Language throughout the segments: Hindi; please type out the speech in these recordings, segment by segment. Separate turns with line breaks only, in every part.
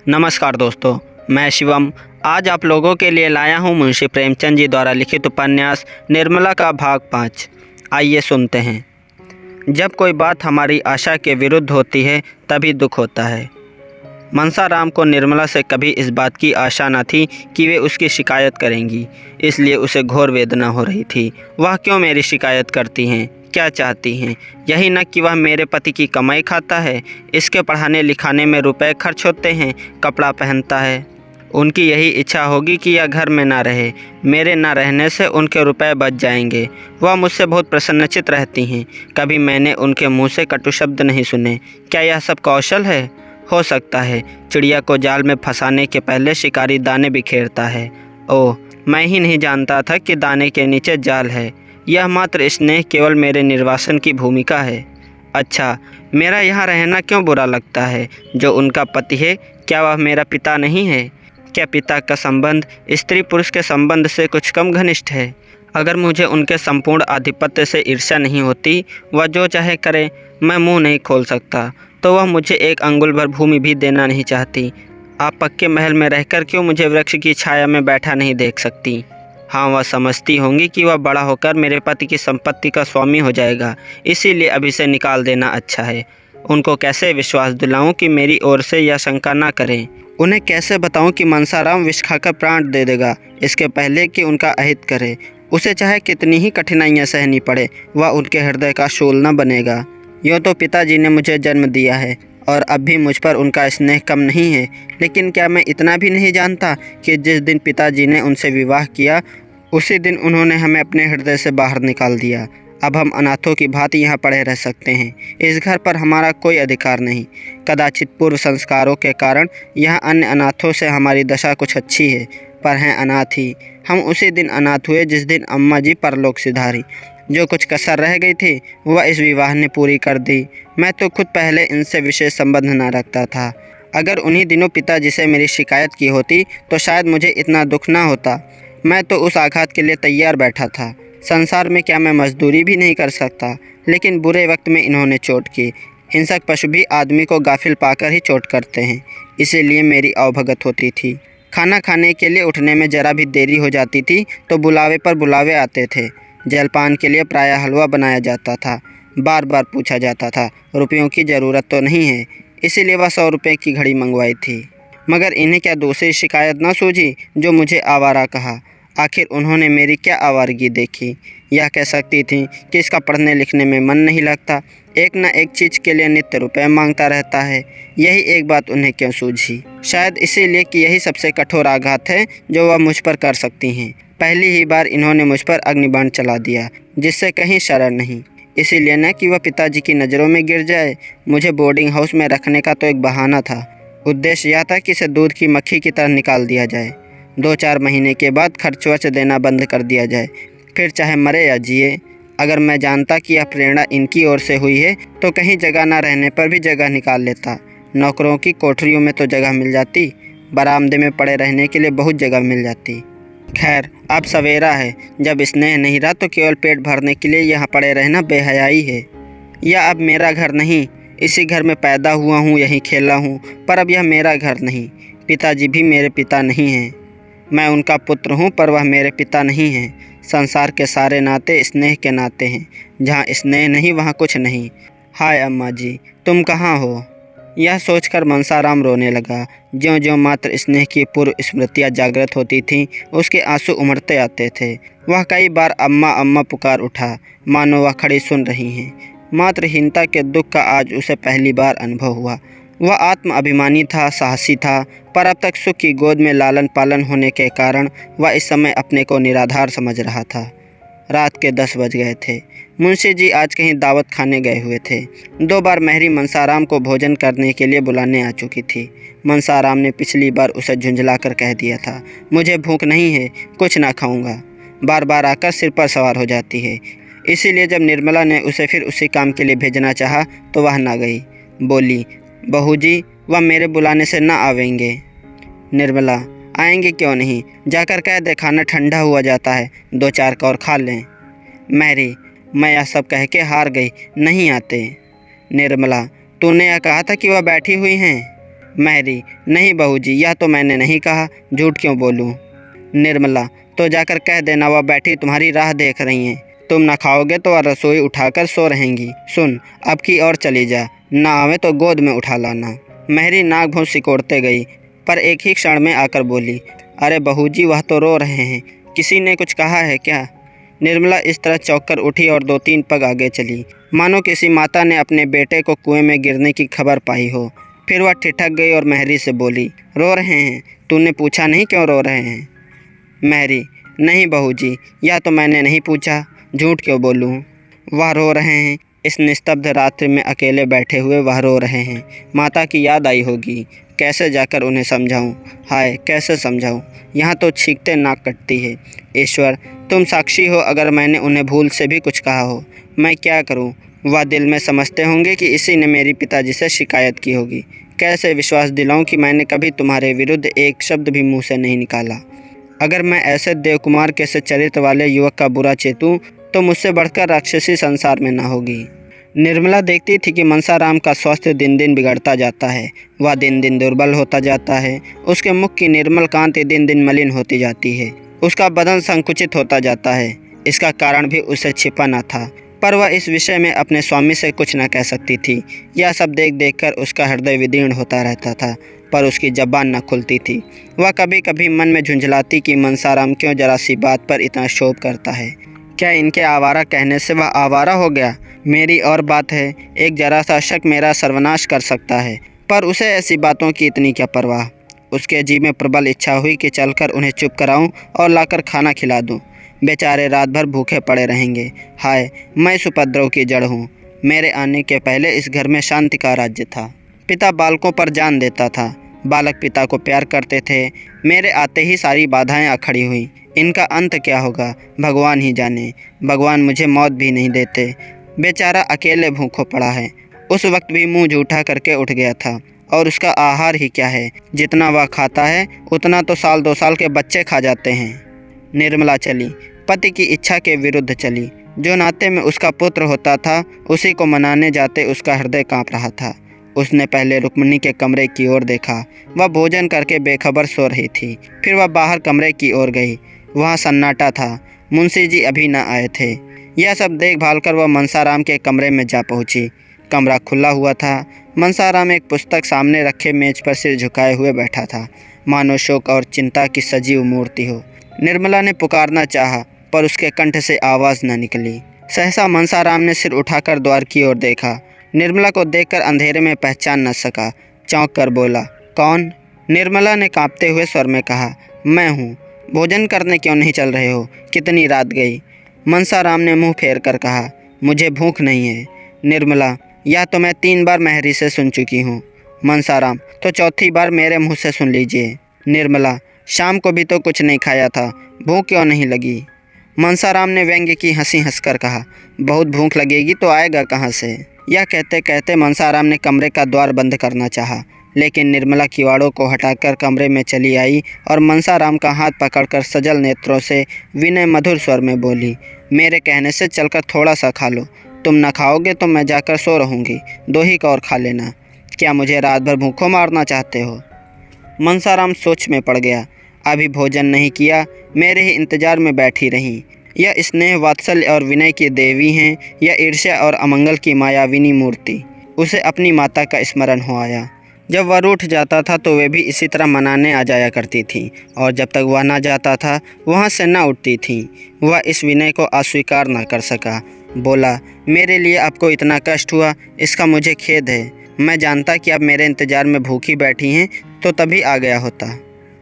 नमस्कार दोस्तों, मैं शिवम। आज आप लोगों के लिए लाया हूँ मुंशी प्रेमचंद जी द्वारा लिखित उपन्यास निर्मला का भाग 5। आइए सुनते हैं। जब कोई बात हमारी आशा के विरुद्ध होती है तभी दुख होता है। मनसाराम को निर्मला से कभी इस बात की आशा न थी कि वे उसकी शिकायत करेंगी, इसलिए उसे घोर वेदना हो रही थी। वह क्यों मेरी शिकायत करती हैं, क्या चाहती हैं? यही न कि वह मेरे पति की कमाई खाता है, इसके पढ़ाने लिखाने में रुपए खर्च होते हैं, कपड़ा पहनता है। उनकी यही इच्छा होगी कि यह घर में ना रहे, मेरे ना रहने से उनके रुपए बच जाएंगे। वह मुझसे बहुत प्रसन्नचित्त रहती हैं। कभी मैंने उनके मुँह से कटु शब्द नहीं सुने। क्या यह सब कौशल है? हो सकता है। चिड़िया को जाल में फंसाने के पहले शिकारी दाने बिखेरता है। ओह, मैं ही नहीं जानता था कि दाने के नीचे जाल है। यह मात्र स्नेह केवल मेरे निर्वासन की भूमिका है। अच्छा, मेरा यहाँ रहना क्यों बुरा लगता है? जो उनका पति है, क्या वह मेरा पिता नहीं है? क्या पिता का संबंध स्त्री पुरुष के संबंध से कुछ कम घनिष्ठ है? अगर मुझे उनके संपूर्ण आधिपत्य से ईर्ष्या नहीं होती, वह जो चाहे करे, मैं मुंह नहीं खोल सकता, तो वह मुझे एक अंगुल भर भूमि भी देना नहीं चाहती। आप पक्के महल में रहकर क्यों मुझे वृक्ष की छाया में बैठा नहीं देख सकती? हाँ, वह समझती होंगी कि वह बड़ा होकर मेरे पति की संपत्ति का स्वामी हो जाएगा, इसीलिए अभी से निकाल देना अच्छा है। उनको कैसे विश्वास दिलाऊं कि मेरी ओर से यह शंका ना करें? उन्हें कैसे बताऊं कि मनसाराम विष खाकर प्राण दे देगा, इसके पहले कि उनका अहित करे? उसे चाहे कितनी ही कठिनाइयां सहनी पड़े, वह उनके हृदय का शूल न बनेगा। यूँ तो पिताजी ने मुझे जन्म दिया है और अब भी मुझ पर उनका स्नेह कम नहीं है, लेकिन क्या मैं इतना भी नहीं जानता कि जिस दिन पिताजी ने उनसे विवाह किया, उसी दिन उन्होंने हमें अपने हृदय से बाहर निकाल दिया। अब हम अनाथों की भांति यहाँ पड़े रह सकते हैं। इस घर पर हमारा कोई अधिकार नहीं। कदाचित पूर्व संस्कारों के कारण यहाँ अन्य अनाथों से हमारी दशा कुछ अच्छी है, पर हैं अनाथ ही। हम उसी दिन अनाथ हुए जिस दिन अम्मा जी परलोक सिधारी। जो कुछ कसर रह गई थी वह इस विवाह ने पूरी कर दी। मैं तो खुद पहले इनसे विशेष संबंध न रखता था। अगर उन्हीं दिनों पिताजी से मेरी शिकायत की होती तो शायद मुझे इतना दुख ना होता। मैं तो उस आघात के लिए तैयार बैठा था। संसार में क्या मैं मजदूरी भी नहीं कर सकता? लेकिन बुरे वक्त में इन्होंने चोट की। हिंसक पशु भी आदमी को गाफिल पाकर ही चोट करते हैं, इसीलिए मेरी अवभगत होती थी। खाना खाने के लिए उठने में जरा भी देरी हो जाती थी तो बुलावे पर बुलावे आते थे। जलपान के लिए प्रायः हलवा बनाया जाता था। बार बार पूछा जाता था, रुपयों की ज़रूरत तो नहीं है? इसीलिए वह 100 रुपये की घड़ी मंगवाई थी। मगर इन्हें क्या दूसरी शिकायत न सूझी जो मुझे आवारा कहा? आखिर उन्होंने मेरी क्या आवारगी देखी? यह कह सकती थी कि इसका पढ़ने लिखने में मन नहीं लगता, एक न एक चीज़ के लिए नित्य रुपये मांगता रहता है। यही एक बात उन्हें क्यों सूझी? शायद इसीलिए कि यही सबसे कठोर आघात है जो वह मुझ पर कर सकती हैं। पहली ही बार इन्होंने मुझ पर अग्निबाण चला दिया, जिससे कहीं शरण नहीं। इसीलिए न कि वह पिताजी की नज़रों में गिर जाए, मुझे बोर्डिंग हाउस में रखने का तो एक बहाना था। उद्देश्य यह था कि इसे दूध की मक्खी की तरह निकाल दिया जाए। 2-4 महीने के बाद खर्च वर्च देना बंद कर दिया जाए, फिर चाहे मरे या जिए। अगर मैं जानता कि यह प्रेरणा इनकी ओर से हुई है तो कहीं जगह ना रहने पर भी जगह निकाल लेता। नौकरों की कोठरियों में तो जगह मिल जाती, बरामदे में पड़े रहने के लिए बहुत जगह मिल जाती। खैर, अब सवेरा है। जब स्नेह नहीं रहा तो केवल पेट भरने के लिए यहाँ पड़े रहना बेहयाई है। यह अब मेरा घर नहीं। इसी घर में पैदा हुआ हूँ, यहीं खेला हूँ, पर अब यह मेरा घर नहीं। पिताजी भी मेरे पिता नहीं हैं। मैं उनका पुत्र हूँ, पर वह मेरे पिता नहीं हैं। संसार के सारे नाते स्नेह के नाते हैं। जहाँ स्नेह नहीं वहाँ कुछ नहीं। हाय अम्मा जी, तुम कहाँ हो? यह सोचकर मनसाराम रोने लगा। ज्यों-ज्यों मात्र स्नेह की पूर्व स्मृतियाँ जागृत होती थीं, उसके आंसू उमड़ते आते थे। वह कई बार अम्मा अम्मा पुकार उठा, मानो वह खड़ी सुन रही हैं। मातृहीनता के दुख का आज उसे पहली बार अनुभव हुआ। वह आत्म अभिमानी था, साहसी था, पर अब तक सुख की गोद में लालन पालन होने के कारण वह इस समय अपने को निराधार समझ रहा था। रात के 10 बज गए थे। मुंशी जी आज कहीं दावत खाने गए हुए थे। 2 बार मेहरी मनसाराम को भोजन करने के लिए बुलाने आ चुकी थी। मनसाराम ने पिछली बार उसे झुंझलाकर कह दिया था, मुझे भूख नहीं है, कुछ ना खाऊंगा। बार बार आकर सिर पर सवार हो जाती है। इसीलिए जब निर्मला ने उसे फिर उसी काम के लिए भेजना चाहा तो वह ना गई। बोली, बहू जी, वह मेरे बुलाने से ना आवेंगे। निर्मला, आएंगे क्यों नहीं? जाकर कह दे खाना ठंडा हुआ जाता है, 2-4 और खा लें। मैरी, मैं यह सब कह के हार गई, नहीं आते। निर्मला, तूने यह कहा था कि वह बैठी हुई हैं। महरी, नहीं बहू जी, यह तो मैंने नहीं कहा, झूठ क्यों बोलूं। निर्मला, तो जाकर कह देना वह बैठी तुम्हारी राह देख रही हैं। तुम न खाओगे तो वह रसोई उठाकर सो रहेंगी। सुन, अब की और चली जा, ना आवे तो गोद में उठा लाना। महरी नाक भौं सिकोड़ते गई, पर एक ही क्षण में आकर बोली, अरे बहू जी, वह तो रो रहे हैं, किसी ने कुछ कहा है क्या। निर्मला इस तरह चौंक कर उठी और 2-3 पग आगे चली, मानो किसी माता ने अपने बेटे को कुएं में गिरने की खबर पाई हो। फिर वह ठिठक गई और महरी से बोली, रो रहे हैं, तूने पूछा नहीं क्यों रो रहे हैं। महरी, नहीं बहू जी, यह तो मैंने नहीं पूछा, झूठ क्यों बोलूं। वह रो रहे हैं, इस निस्तब्ध रात्रि में अकेले बैठे हुए वह रो रहे हैं। माता की याद आई होगी, कैसे जाकर उन्हें समझाऊं, हाय कैसे समझाऊं, यहाँ तो छींकते नाक कटती है। ईश्वर, तुम साक्षी हो, अगर मैंने उन्हें भूल से भी कुछ कहा हो, मैं क्या करूं। वह दिल में समझते होंगे कि इसी ने मेरी पिताजी से शिकायत की होगी। कैसे विश्वास दिलाऊं कि मैंने कभी तुम्हारे विरुद्ध एक शब्द भी मुँह से नहीं निकाला। अगर मैं ऐसे देवकुमार के से चरित्र वाले युवक का बुरा चेतूं तो मुझसे बढ़कर राक्षसी संसार में न होगी। निर्मला देखती थी कि मनसाराम का स्वास्थ्य दिन दिन बिगड़ता जाता है, वह दिन दिन दुर्बल होता जाता है, उसके मुख की निर्मल कांति दिन दिन मलिन होती जाती है, उसका बदन संकुचित होता जाता है। इसका कारण भी उसे छिपा न था, पर वह इस विषय में अपने स्वामी से कुछ न कह सकती थी। यह सब देख देख कर उसका हृदय विदीर्ण होता रहता था, पर उसकी ज़बान न खुलती थी। वह कभी कभी मन में झुंझलाती कि मनसाराम क्यों जरा सी बात पर इतना क्षोभ करता है। क्या इनके आवारा कहने से वह आवारा हो गया। मेरी और बात है, एक जरा सा शक मेरा सर्वनाश कर सकता है, पर उसे ऐसी बातों की इतनी क्या परवाह। उसके जी में प्रबल इच्छा हुई कि चलकर उन्हें चुप कराऊं और लाकर खाना खिला दूं। बेचारे रात भर भूखे पड़े रहेंगे। हाय, मैं इस उपद्रव की जड़ हूँ। मेरे आने के पहले इस घर में शांति का राज्य था। पिता बालकों पर जान देता था, बालक पिता को प्यार करते थे। मेरे आते ही सारी बाधाएं आ खड़ी हुई। इनका अंत क्या होगा भगवान ही जाने। भगवान मुझे मौत भी नहीं देते। बेचारा अकेले भूखों पड़ा है। उस वक्त भी मुंह जूठा करके उठ गया था, और उसका आहार ही क्या है, जितना वह खाता है उतना तो 1-2 साल के बच्चे खा जाते हैं। निर्मला चली, पति की इच्छा के विरुद्ध चली। जो नाते में उसका पुत्र होता था, उसी को मनाने जाते उसका हृदय काँप रहा था। उसने पहले रुक्मिणी के कमरे की ओर देखा, वह भोजन करके बेखबर सो रही थी। फिर वह बाहर कमरे की ओर गई, वहाँ सन्नाटा था, मुंशी जी अभी न आए थे। यह सब देखभाल कर वह मनसाराम के कमरे में जा पहुँची। कमरा खुला हुआ था। मनसाराम एक पुस्तक सामने रखे मेज पर सिर झुकाए हुए बैठा था, मानो शोक और चिंता की सजीव मूर्ति हो। निर्मला ने पुकारना चाहा, पर उसके कंठ से आवाज़ न निकली। सहसा मनसाराम ने सिर उठाकर द्वार की ओर देखा। निर्मला को देखकर अंधेरे में पहचान न सका, चौंक कर बोला, कौन। निर्मला ने कांपते हुए स्वर में कहा, मैं हूँ। भोजन करने क्यों नहीं चल रहे हो, कितनी रात गई। मनसाराम ने मुंह फेर कर कहा, मुझे भूख नहीं है। निर्मला, यह तो मैं 3 बार महरी से सुन चुकी हूँ। मनसाराम, तो चौथी बार मेरे मुँह से सुन लीजिए। निर्मला, शाम को भी तो कुछ नहीं खाया था, भूख क्यों नहीं लगी। मनसाराम ने व्यंग्य की हंसी हंसकर कहा, बहुत भूख लगेगी तो आएगा कहाँ से। यह कहते कहते मनसाराम ने कमरे का द्वार बंद करना चाहा, लेकिन निर्मला किवाड़ों को हटाकर कमरे में चली आई और मनसाराम का हाथ पकड़कर सजल नेत्रों से विनय मधुर स्वर में बोली, मेरे कहने से चलकर थोड़ा सा खा लो। तुम न खाओगे तो मैं जाकर सो रहूँगी, 2 ही कौर खा लेना। क्या मुझे रात भर भूखों मारना चाहते हो। मनसाराम सोच में पड़ गया। अभी भोजन नहीं किया, मेरे ही इंतजार में बैठी रहीं। यह स्नेह वात्सल्य और विनय की देवी हैं, यह ईर्ष्या और अमंगल की मायाविनी मूर्ति। उसे अपनी माता का स्मरण हो आया। जब वह रूठ जाता था तो वे भी इसी तरह मनाने आ जाया करती थीं, और जब तक वह ना जाता था वहाँ से न उठती थीं। वह इस विनय को अस्वीकार न कर सका। बोला, मेरे लिए आपको इतना कष्ट हुआ, इसका मुझे खेद है। मैं जानता कि आप मेरे इंतज़ार में भूखी बैठी हैं तो तभी आ गया होता।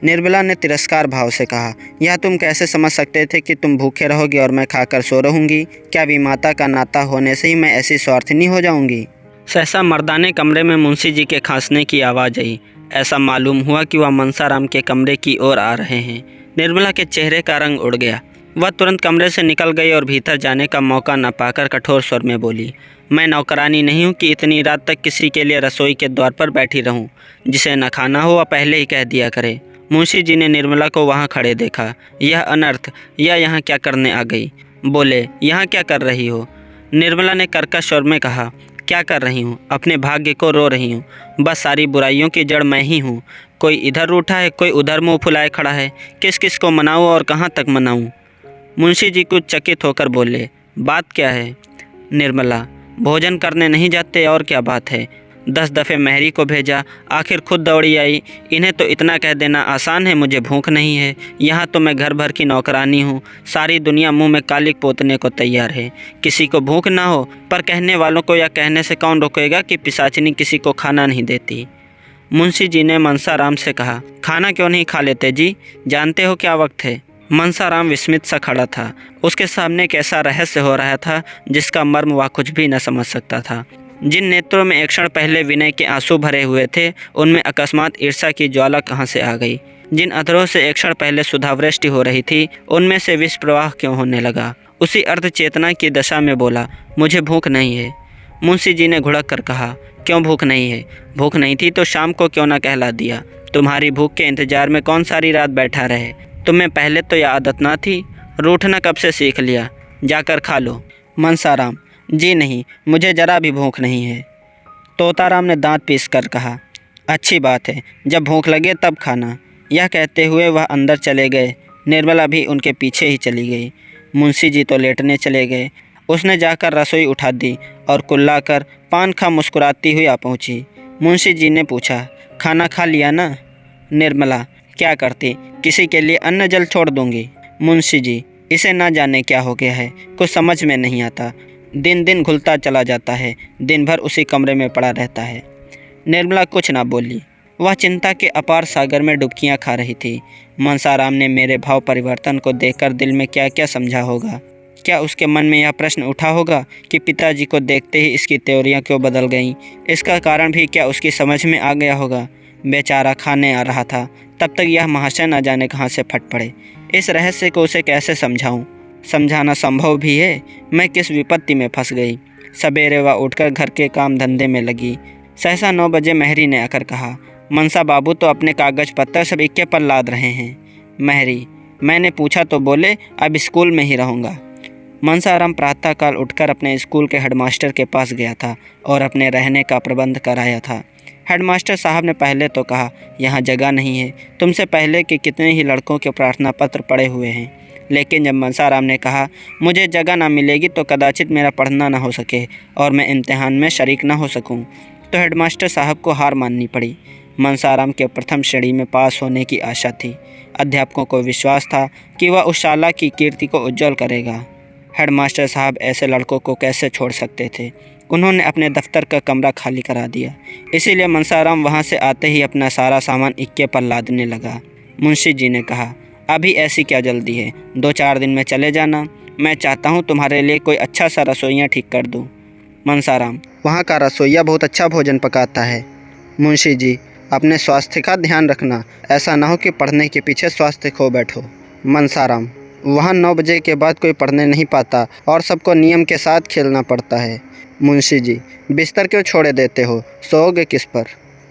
निर्मला ने तिरस्कार भाव से कहा, यह तुम कैसे समझ सकते थे कि तुम भूखे रहोगे और मैं खाकर सो रहूँगी। क्या विमाता का नाता होने से ही मैं ऐसी स्वार्थनी हो जाऊँगी। सहसा मर्दाने कमरे में मुंशी जी के खांसने की आवाज़ आई। ऐसा मालूम हुआ कि वह मनसाराम के कमरे की ओर आ रहे हैं। निर्मला के चेहरे का रंग उड़ गया। वह तुरंत कमरे से निकल गई और भीतर जाने का मौका न पाकर कठोर स्वर में बोली, मैं नौकरानी नहीं हूँ कि इतनी रात तक किसी के लिए रसोई के द्वार पर बैठी रहूँ। जिसे न खाना हो वह पहले ही कह दिया करे। मुंशी जी ने निर्मला को वहाँ खड़े देखा। यह अनर्थ, यह यहाँ क्या करने आ गई। बोले, यहाँ क्या कर रही हो। निर्मला ने कर्कश स्वर में कहा, क्या कर रही हूँ? अपने भाग्य को रो रही हूँ। बस सारी बुराइयों की जड़ मैं ही हूँ। कोई इधर रूठा है, कोई उधर मुँह फुलाए खड़ा है। किस किस को मनाऊँ और कहाँ तक मनाऊँ? मुंशी जी कुछ चकित होकर बोले, बात क्या है? निर्मला, भोजन करने नहीं जाते और क्या बात है? 10 दफ़े महरी को भेजा, आखिर खुद दौड़ी आई। इन्हें तो इतना कह देना आसान है, मुझे भूख नहीं है। यहाँ तो मैं घर भर की नौकरानी हूँ। सारी दुनिया मुंह में कालिक पोतने को तैयार है। किसी को भूख ना हो, पर कहने वालों को या कहने से कौन रोकेगा कि पिशाचिनी किसी को खाना नहीं देती। मुंशी जी ने मनसाराम से कहा, खाना क्यों नहीं खा लेते जी? जानते हो क्या वक्त है? मनसाराम विस्मित सा खड़ा था। उसके सामने एक ऐसा रहस्य हो रहा था जिसका मर्म वह कुछ भी न समझ सकता था। जिन नेत्रों में एक क्षण पहले विनय के आंसू भरे हुए थे, उनमें अकस्मात ईर्ष्या की ज्वाला कहाँ से आ गई? जिन अधरों से एक क्षण पहले सुधावृष्टि हो रही थी, उनमें से विष प्रवाह क्यों होने लगा? उसी अर्ध चेतना की दशा में बोला, मुझे भूख नहीं है। मुंशी जी ने घुड़क कर कहा, क्यों भूख नहीं है? भूख नहीं थी तो शाम को क्यों ना कहला दिया? तुम्हारी भूख के इंतजार में कौन सारी रात बैठा रहे? तुम्हें पहले तो यह आदत ना थी? रूठना कब से सीख लिया? जाकर खा लो। मनसाराम, जी नहीं, मुझे जरा भी भूख नहीं है। तोताराम ने दांत पीस कर कहा, अच्छी बात है, जब भूख लगे तब खाना। यह कहते हुए वह अंदर चले गए। निर्मला भी उनके पीछे ही चली गई। मुंशी जी तो लेटने चले गए। उसने जाकर रसोई उठा दी और कुल्लाकर पान खा मुस्कुराती हुई आ पहुँची। मुंशी जी ने पूछा, खाना खा लिया ना? निर्मला, क्या करती, किसी के लिए अन्न जल छोड़ दूंगी? मुंशी जी, इसे ना जाने क्या हो गया है, कुछ समझ में नहीं आता। दिन दिन घुलता चला जाता है, दिन भर उसी कमरे में पड़ा रहता है। निर्मला कुछ ना बोली। वह चिंता के अपार सागर में डुबकियां खा रही थी। मनसाराम ने मेरे भाव परिवर्तन को देखकर दिल में क्या क्या समझा होगा? क्या उसके मन में यह प्रश्न उठा होगा कि पिताजी को देखते ही इसकी त्योरियां क्यों बदल गईं? इसका कारण भी क्या उसकी समझ में आ गया होगा? बेचारा खाने आ रहा था, तब तक यह महाशय न जाने कहाँ से फट पड़े। इस रहस्य को उसे कैसे समझाऊं? समझाना संभव भी है। मैं किस विपत्ति में फंस गई। सवेरे वह उठकर घर के काम धंधे में लगी। सहसा 9 बजे महरी ने आकर कहा, मनसा बाबू तो अपने कागज पत्तर सब इक्के पर लाद रहे हैं। महरी, मैंने पूछा तो बोले अब स्कूल में ही रहूँगा। मनसाराम प्रातःकाल उठकर अपने स्कूल के हेडमास्टर के पास गया था और अपने रहने का प्रबंध कराया था। हेडमास्टर साहब ने पहले तो कहा, यहाँ जगह नहीं है। तुमसे पहले कि कितने ही लड़कों के प्रार्थना पत्र पड़े हुए हैं। लेकिन जब मनसाराम ने कहा, मुझे जगह ना मिलेगी तो कदाचित मेरा पढ़ना ना हो सके और मैं इम्तिहान में शरीक ना हो सकूं, तो हेडमास्टर साहब को हार माननी पड़ी। मनसाराम के प्रथम श्रेणी में पास होने की आशा थी। अध्यापकों को विश्वास था कि वह उस शाला की कीर्ति को उज्ज्वल करेगा। हेडमास्टर साहब ऐसे लड़कों को कैसे छोड़ सकते थे? उन्होंने अपने दफ्तर का कमरा खाली करा दिया। इसीलिए मनसाराम वहाँ से आते ही अपना सारा सामान इक्के पर लादने लगा। मुंशी जी ने कहा, अभी ऐसी क्या जल्दी है? 2-4 दिन में चले जाना। मैं चाहता हूँ तुम्हारे लिए कोई अच्छा सा रसोइया ठीक कर दूँ। मनसाराम, वहाँ का रसोइया बहुत अच्छा भोजन पकाता है। मुंशी जी, अपने स्वास्थ्य का ध्यान रखना, ऐसा ना हो कि पढ़ने के पीछे स्वास्थ्य खो बैठो। मनसाराम, वहाँ 9 बजे के बाद कोई पढ़ने नहीं पाता और सबको नियम के साथ खेलना पड़ता है। मुंशी जी, बिस्तर क्यों छोड़े देते हो? सोओगे किस पर?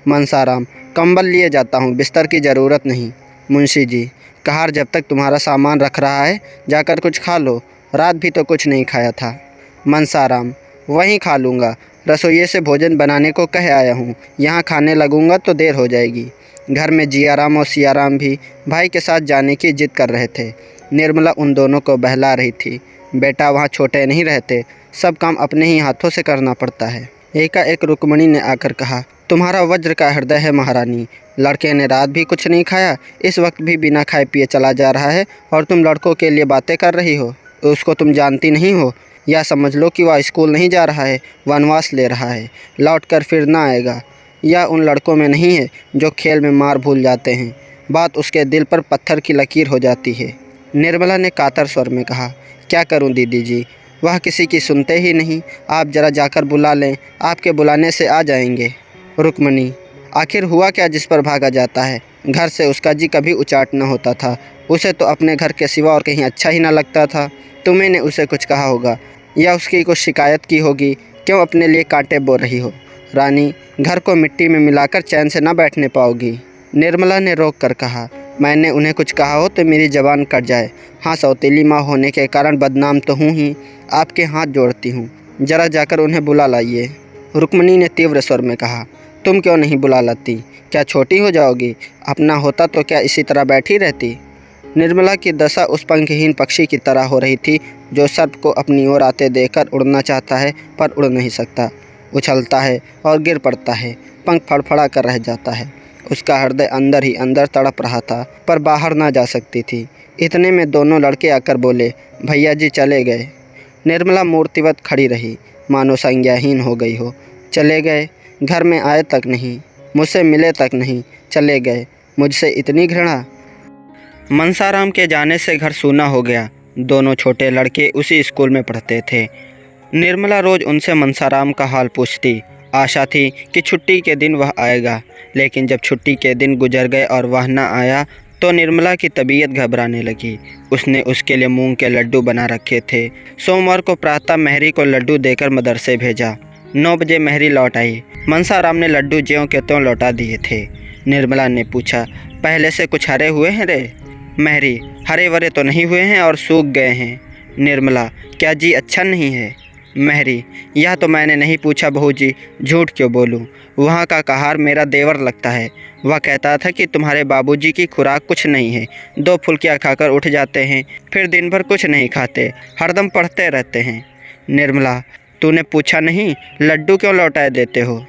मनसाराम, कंबल लिए जाता हूँ, बिस्तर की ज़रूरत नहीं। मुंशी जी, कहार जब तक तुम्हारा सामान रख रहा है, जाकर कुछ खा लो। रात भी तो कुछ नहीं खाया था। मनसाराम, वहीं खा लूँगा। रसोइये से भोजन बनाने को कह आया हूँ। यहाँ खाने लगूँगा तो देर हो जाएगी। घर में जियाराम और सियाराम भी भाई के साथ जाने की जिद कर रहे थे। निर्मला उन दोनों को बहला रही थी। बेटा, वहाँ छोटे नहीं रहते, सब काम अपने ही हाथों से करना पड़ता है। एकाएक रुक्मणी ने आकर कहा, तुम्हारा वज्र का हृदय है महारानी। लड़के ने रात भी कुछ नहीं खाया, इस वक्त भी बिना खाए पिए चला जा रहा है और तुम लड़कों के लिए बातें कर रही हो। उसको तुम जानती नहीं हो? या समझ लो कि वह स्कूल नहीं जा रहा है, वनवास ले रहा है, लौट कर फिर ना आएगा। या उन लड़कों में नहीं है जो खेल में मार भूल जाते हैं, बात उसके दिल पर पत्थर की लकीर हो जाती है। निर्मला ने कातर स्वर में कहा, क्या करूं दीदी जी, वह किसी की सुनते ही नहीं। आप जरा जाकर बुला लें, आपके बुलाने से आ जाएंगे। रुक्मणी, आखिर हुआ क्या जिस पर भागा जाता है? घर से उसका जी कभी उचाट न होता था। उसे तो अपने घर के सिवा और कहीं अच्छा ही न लगता था। तुम्हें ने उसे कुछ कहा होगा या उसकी कुछ शिकायत की होगी। क्यों अपने लिए कांटे बो रही हो? रानी, घर को मिट्टी में मिलाकर चैन से न बैठने पाओगी। निर्मला ने रोक कर कहा, मैंने उन्हें कुछ कहा हो तो मेरी ज़बान कट जाए। हाँ, सौतेली माँ होने के कारण बदनाम तो हूँ ही। आपके हाथ जोड़ती हूँ, जरा जाकर उन्हें बुला लाइए। रुक्मिणी ने तीव्र स्वर में कहा, तुम क्यों नहीं बुला लाती? क्या छोटी हो जाओगी? अपना होता तो क्या इसी तरह बैठी रहती? निर्मला की दशा उस पंखहीन पक्षी की तरह हो रही थी जो सर्प को अपनी ओर आते देखकर उड़ना चाहता है पर उड़ नहीं सकता। उछलता है और गिर पड़ता है, पंख फड़फड़ा कर रह जाता है। उसका हृदय अंदर ही अंदर तड़प रहा था पर बाहर ना जा सकती थी। इतने में दोनों लड़के आकर बोले, भैया जी चले गए। निर्मला मूर्तिवत खड़ी रही, मानो संज्ञाहीन हो गई हो। चले गए? घर में आए तक नहीं, मुझसे मिले तक नहीं, चले गए। मुझसे इतनी घृणा? मनसाराम के जाने से घर सूना हो गया। दोनों छोटे लड़के उसी स्कूल में पढ़ते थे। निर्मला रोज़ उनसे मनसाराम का हाल पूछती। आशा थी कि छुट्टी के दिन वह आएगा, लेकिन जब छुट्टी के दिन गुजर गए और वह न आया तो निर्मला की तबीयत घबराने लगी। उसने उसके लिए मूंग के लड्डू बना रखे थे। सोमवार को प्रातः मेहरी को लड्डू देकर मदरसे भेजा। 9 बजे मेहरी लौट आई। मनसाराम ने लड्डू ज्यों के त्यों लौटा दिए थे। निर्मला ने पूछा, पहले से कुछ हरे हुए हैं रे? मेहरी, हरे वरे तो नहीं हुए हैं और सूख गए हैं। निर्मला, क्या जी अच्छा नहीं है? मेहरी, यह तो मैंने नहीं पूछा बहू जी, झूठ क्यों बोलूं? वहाँ का कहार मेरा देवर लगता है। वह कहता था कि तुम्हारे बाबूजी की खुराक कुछ नहीं है, 2 फुल्कियाँ खाकर उठ जाते हैं, फिर दिन भर कुछ नहीं खाते, हरदम पढ़ते रहते हैं। निर्मला, तूने पूछा नहीं, लड्डू क्यों लौटाए देते हो?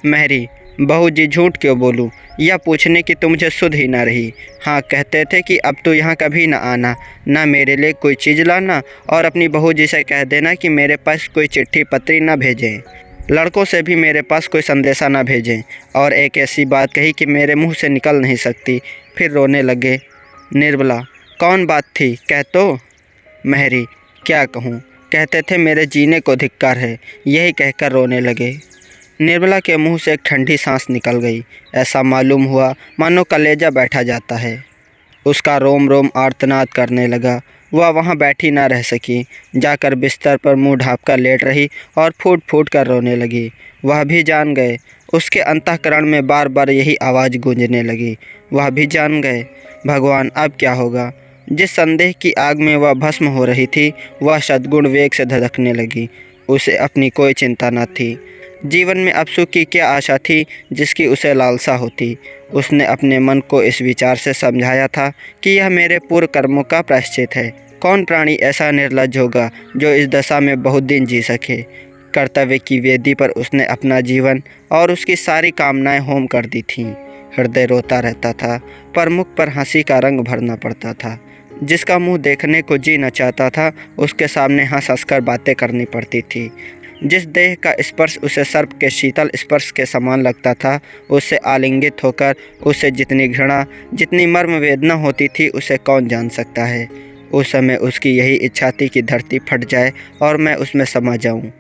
मेहरी, बहू जी झूठ क्यों बोलूं? यह पूछने की तो मुझे सुध ही ना रही। हाँ, कहते थे कि अब तो यहाँ कभी ना आना, ना मेरे लिए कोई चीज़ लाना, और अपनी बहू जी से कह देना कि मेरे पास कोई चिट्ठी पत्री ना भेजें, लड़कों से भी मेरे पास कोई संदेशा ना भेजें। और एक ऐसी बात कही कि मेरे मुंह से निकल नहीं सकती। फिर रोने लगे। निर्मला, कौन बात थी, कह तो? मेहरी, क्या कहूँ? कहते थे मेरे जीने को धिक्कार है, यही कहकर रोने लगे। निर्मला के मुंह से एक ठंडी सांस निकल गई। ऐसा मालूम हुआ मानो कलेजा बैठा जाता है। उसका रोम रोम आर्तनाद करने लगा। वह वहाँ बैठी ना रह सकी, जाकर बिस्तर पर मुंह ढाँपकर लेट रही और फूट फूट कर रोने लगी। वह भी जान गए। उसके अंतःकरण में बार बार यही आवाज़ गूंजने लगी, वह भी जान गए। भगवान, अब क्या होगा? जिस संदेह की आग में वह भस्म हो रही थी, वह सद्गुण वेग से धधकने लगी। उसे अपनी कोई चिंता न थी। जीवन में अब सुख की क्या आशा थी जिसकी उसे लालसा होती? उसने अपने मन को इस विचार से समझाया था कि यह मेरे पूर्व कर्मों का प्रायश्चित है। कौन प्राणी ऐसा निर्लज्ज होगा जो इस दशा में बहुत दिन जी सके? कर्तव्य की वेदी पर उसने अपना जीवन और उसकी सारी कामनाएं होम कर दी थीं। हृदय रोता रहता था, पर मुख पर हंसी का रंग भरना पड़ता था। जिसका मुंह देखने को जी न चाहता था, उसके सामने हंस हंसकर बातें करनी पड़ती थी। जिस देह का स्पर्श उसे सर्प के शीतल स्पर्श के समान लगता था, उससे आलिंगित होकर उसे जितनी घृणा, जितनी मर्म वेदना होती थी, उसे कौन जान सकता है। उस समय उसकी यही इच्छा थी कि धरती फट जाए और मैं उसमें समा जाऊं।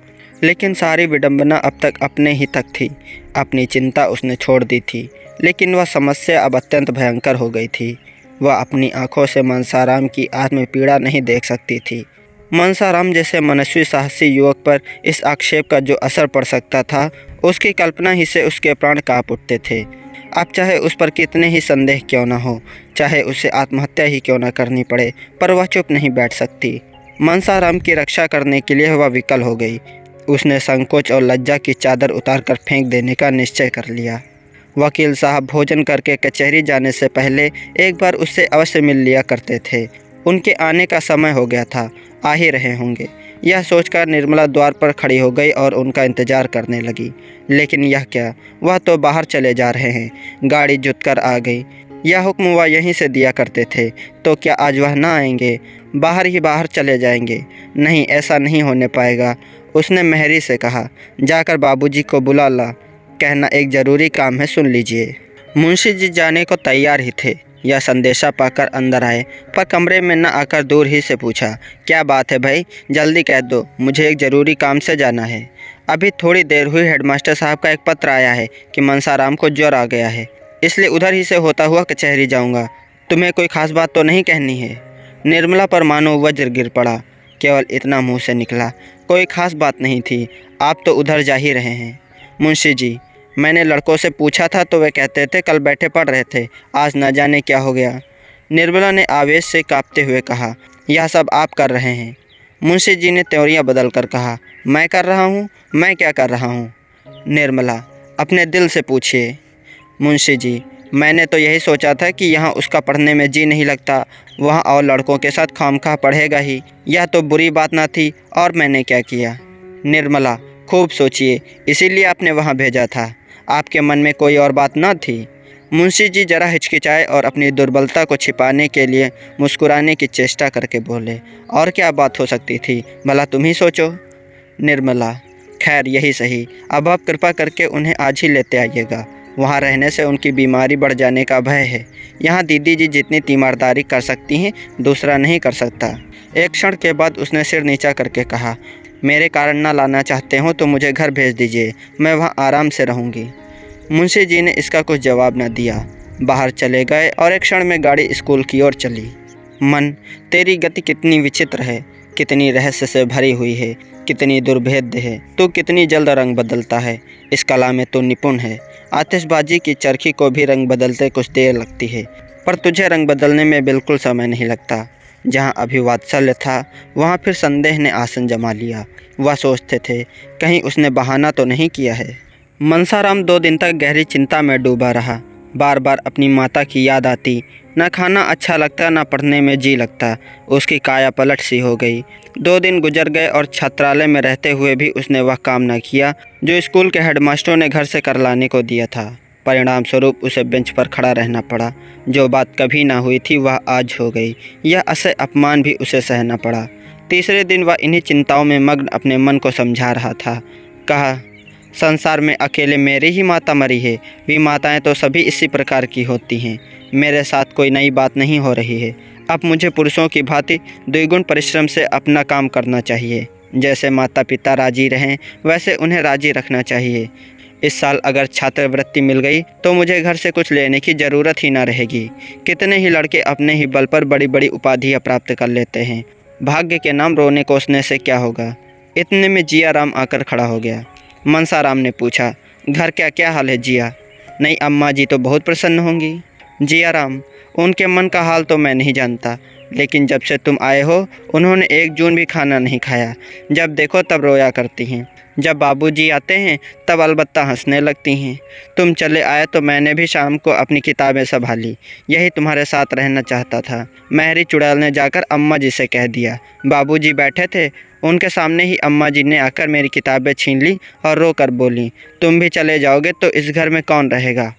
लेकिन सारी विडंबना अब तक अपने ही तक थी। अपनी चिंता उसने छोड़ दी थी, लेकिन वह समस्या अब अत्यंत भयंकर हो गई थी। वह अपनी आंखों से मनसाराम की आत्म पीड़ा नहीं देख सकती थी। मनसाराम जैसे मनस्वी साहसी युवक पर इस आक्षेप का जो असर पड़ सकता था, उसकी कल्पना ही से उसके प्राण काँप उठते थे। अब चाहे उस पर कितने ही संदेह क्यों न हो, चाहे उसे आत्महत्या ही क्यों न करनी पड़े, पर वह चुप नहीं बैठ सकती। मनसाराम की रक्षा करने के लिए वह विकल हो गई। उसने संकोच और लज्जा की चादर उतारकर फेंक देने का निश्चय कर लिया। वकील साहब भोजन करके कचहरी जाने से पहले एक बार उससे अवश्य मिल लिया करते थे। उनके आने का समय हो गया था, आ ही रहे होंगे। यह सोचकर निर्मला द्वार पर खड़ी हो गई और उनका इंतजार करने लगी। लेकिन यह क्या, वह तो बाहर चले जा रहे हैं। गाड़ी जुतकर आ गई। यह हुक्म वह यहीं से दिया करते थे, तो क्या आज वह ना आएंगे? बाहर ही बाहर चले जाएंगे? नहीं, ऐसा नहीं होने पाएगा। उसने मेहरी से कहा, जाकर बाबूजी को बुला ला, कहना एक ज़रूरी काम है, सुन लीजिए। मुंशी जी जाने को तैयार ही थे। यह संदेशा पाकर अंदर आए, पर कमरे में न आकर दूर ही से पूछा, क्या बात है भाई, जल्दी कह दो, मुझे एक ज़रूरी काम से जाना है। अभी थोड़ी देर हुई हेडमास्टर साहब का एक पत्र आया है कि मनसाराम को ज्वर आ गया है, इसलिए उधर ही से होता हुआ कचहरी जाऊंगा। तुम्हें कोई खास बात तो नहीं कहनी है? निर्मला पर मानो वज्र गिर पड़ा। केवल इतना मुँह से निकला, कोई खास बात नहीं थी, आप तो उधर जा ही रहे हैं। मुंशी जी, मैंने लड़कों से पूछा था तो वे कहते थे कल बैठे पढ़ रहे थे, आज न जाने क्या हो गया। निर्मला ने आवेश से कांपते हुए कहा, यह सब आप कर रहे हैं। मुंशी जी ने त्योरियां बदल कर कहा, मैं कर रहा हूँ? मैं क्या कर रहा हूँ? निर्मला, अपने दिल से पूछिए। मुंशी जी, मैंने तो यही सोचा था कि यहाँ उसका पढ़ने में जी नहीं लगता, वहाँ और लड़कों के साथ खामखा पढ़ेगा ही। यह तो बुरी बात ना थी, और मैंने क्या किया? निर्मला, खूब सोचिए, इसीलिए आपने वहाँ भेजा था। आपके मन में कोई और बात न थी? मुंशी जी जरा हिचकिचाए और अपनी दुर्बलता को छिपाने के लिए मुस्कुराने की चेष्टा करके बोले, और क्या बात हो सकती थी, भला तुम ही सोचो। निर्मला, खैर यही सही, अब आप कृपा करके उन्हें आज ही लेते आइएगा। वहाँ रहने से उनकी बीमारी बढ़ जाने का भय है। यहाँ दीदी जी जितनी तीमारदारी कर सकती हैं, दूसरा नहीं कर सकता। एक क्षण के बाद उसने सिर नीचा करके कहा, मेरे कारण ना लाना चाहते हो तो मुझे घर भेज दीजिए, मैं वहाँ आराम से रहूँगी। मुंशी जी ने इसका कुछ जवाब न दिया, बाहर चले गए और एक क्षण में गाड़ी स्कूल की ओर चली। मन, तेरी गति कितनी विचित्र है, कितनी रहस्य से भरी हुई है, कितनी दुर्भेद्य है। तू कितनी जल्द रंग बदलता है, इस कला में तो निपुण है। आतिशबाजी की चरखी को भी रंग बदलते कुछ देर लगती है, पर तुझे रंग बदलने में बिल्कुल समय नहीं लगता। जहाँ अभी वात्सल्य था, वहाँ फिर संदेह ने आसन जमा लिया। वह सोचते थे, कहीं उसने बहाना तो नहीं किया है। मनसाराम 2 दिन तक गहरी चिंता में डूबा रहा। बार बार अपनी माता की याद आती, न खाना अच्छा लगता, न पढ़ने में जी लगता। उसकी काया पलट सी हो गई। 2 दिन गुजर गए और छात्रालय में रहते हुए भी उसने वह काम न किया जो स्कूल के हेडमास्टरों ने घर से कर लाने को दिया था। परिणाम स्वरूप उसे बेंच पर खड़ा रहना पड़ा। जो बात कभी ना हुई थी वह आज हो गई। यह असह्य अपमान भी उसे सहना पड़ा। तीसरे दिन वह इन्हीं चिंताओं में मग्न अपने मन को समझा रहा था। कहा, संसार में अकेले मेरी ही माता मरी है, भी माताएं तो सभी इसी प्रकार की होती हैं। मेरे साथ कोई नई बात नहीं हो रही है। अब मुझे पुरुषों की भांति द्विगुण परिश्रम से अपना काम करना चाहिए। जैसे माता पिता राजी रहें, वैसे उन्हें राजी रखना चाहिए। इस साल अगर छात्रवृत्ति मिल गई तो मुझे घर से कुछ लेने की ज़रूरत ही ना रहेगी। कितने ही लड़के अपने ही बल पर बड़ी बड़ी उपाधियाँ प्राप्त कर लेते हैं। भाग्य के नाम रोने कोसने से क्या होगा। इतने में जिया राम आकर खड़ा हो गया। मनसाराम ने पूछा, घर क्या क्या हाल है जिया? नहीं, अम्मा जी तो बहुत प्रसन्न होंगी। जिया राम, उनके मन का हाल तो मैं नहीं जानता, लेकिन जब से तुम आए हो उन्होंने 1 जून भी खाना नहीं खाया। जब देखो तब रोया करती हैं। जब बाबूजी आते हैं तब अलबत्ता हंसने लगती हैं। तुम चले आए तो मैंने भी शाम को अपनी किताबें संभाली। यही तुम्हारे साथ रहना चाहता था। महरी चुड़ैल ने जाकर अम्मा जी से कह दिया। बाबूजी बैठे थे, उनके सामने ही अम्मा जी ने आकर मेरी किताबें छीन ली और रो कर बोली, तुम भी चले जाओगे तो इस घर में कौन रहेगा?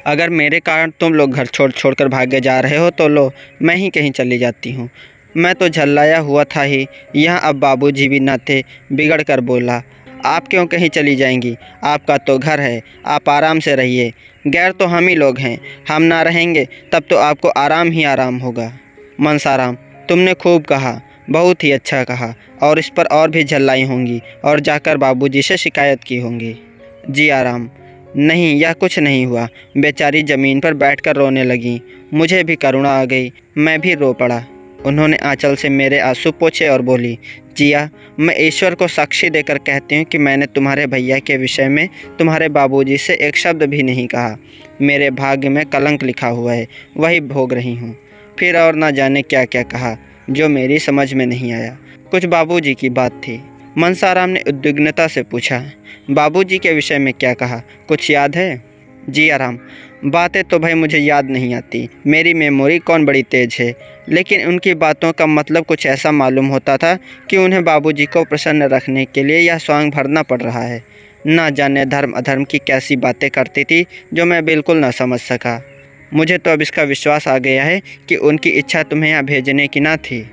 अगर मेरे कारण तुम लोग घर छोड़ कर भागे जा रहे हो तो लो, मैं ही कहीं चली जाती हूँ। मैं तो झल्लाया हुआ था ही। यहाँ अब बाबूजी भी न थे। बिगड़ कर बोला, आप क्यों कहीं चली जाएंगी? आपका तो घर है, आप आराम से रहिए। गैर तो हम ही लोग हैं, हम ना रहेंगे तब तो आपको आराम ही आराम होगा। मनसाराम, तुमने खूब कहा, बहुत ही अच्छा कहा, और इस पर और भी झल्लाई होंगी और जाकर बाबूजी से शिकायत की होंगी। जी आराम, नहीं, यह कुछ नहीं हुआ। बेचारी ज़मीन पर बैठकर रोने लगी। मुझे भी करुणा आ गई, मैं भी रो पड़ा। उन्होंने आंचल से मेरे आंसू पोंछे और बोली, जिया, मैं ईश्वर को साक्षी देकर कहती हूँ कि मैंने तुम्हारे भैया के विषय में तुम्हारे बाबूजी से एक शब्द भी नहीं कहा। मेरे भाग्य में कलंक लिखा हुआ है, वही भोग रही हूँ। फिर और न जाने क्या क्या कहा जो मेरी समझ में नहीं आया। कुछ बाबूजी की बात थी। मनसाराम ने उद्विग्नता से पूछा, बाबूजी के विषय में क्या कहा, कुछ याद है? जी आराम, बातें तो भाई मुझे याद नहीं आती, मेरी मेमोरी कौन बड़ी तेज़ है। लेकिन उनकी बातों का मतलब कुछ ऐसा मालूम होता था कि उन्हें बाबूजी को प्रसन्न रखने के लिए यह स्वांग भरना पड़ रहा है। ना जाने धर्म अधर्म की कैसी बातें करती थी जो मैं बिल्कुल ना समझ सका। मुझे तो अब इसका विश्वास आ गया है कि उनकी इच्छा तुम्हें यहाँ भेजने की ना थी।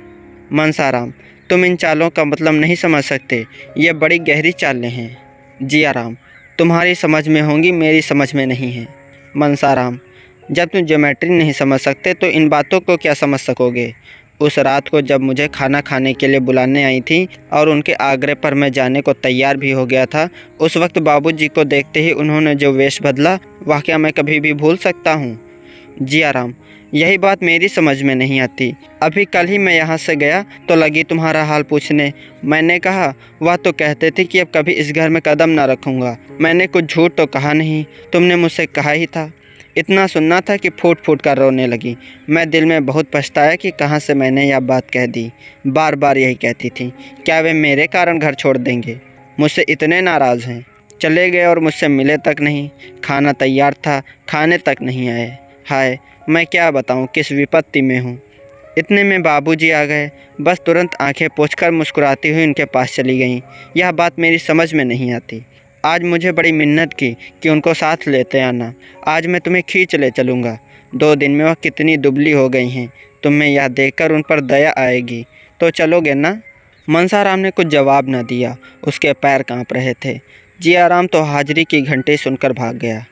मनसाराम, तुम इन चालों का मतलब नहीं समझ सकते, ये बड़ी गहरी चालें हैं। जी आराम, तुम्हारी समझ में होंगी, मेरी समझ में नहीं है। मनसाराम, जब तुम ज्योमेट्री नहीं समझ सकते तो इन बातों को क्या समझ सकोगे? उस रात को जब मुझे खाना खाने के लिए बुलाने आई थी और उनके आग्रह पर मैं जाने को तैयार भी हो गया था, उस वक्त बाबूजी को देखते ही उन्होंने जो वेश बदला, वह क्या मैं कभी भी भूल सकता हूँ? जी आराम, यही बात मेरी समझ में नहीं आती। अभी कल ही मैं यहाँ से गया तो लगी तुम्हारा हाल पूछने। मैंने कहा, वह तो कहते थे कि अब कभी इस घर में कदम ना रखूँगा। मैंने कुछ झूठ तो कहा नहीं, तुमने मुझसे कहा ही था। इतना सुनना था कि फूट फूट कर रोने लगी। मैं दिल में बहुत पछताया कि कहाँ से मैंने यह बात कह दी। बार बार यही कहती थी, क्या वे मेरे कारण घर छोड़ देंगे? मुझसे इतने नाराज़ हैं? चले गए और मुझसे मिले तक नहीं। खाना तैयार था, खाने तक नहीं आए। हाय, मैं क्या बताऊं किस विपत्ति में हूँ। इतने में बाबूजी आ गए। बस तुरंत आंखें पोंछकर मुस्कुराती हुई उनके पास चली गईं। यह बात मेरी समझ में नहीं आती। आज मुझे बड़ी मिन्नत की कि उनको साथ लेते आना। आज मैं तुम्हें खींच ले चलूँगा। 2 दिन में वह कितनी दुबली हो गई हैं। तुम्हें यह देखकर उन पर दया आएगी। तो चलोगे ना? मनसाराम ने कुछ जवाब न दिया। उसके पैर काँप रहे थे। जियाराम तो हाजिरी की घंटी सुनकर भाग गया।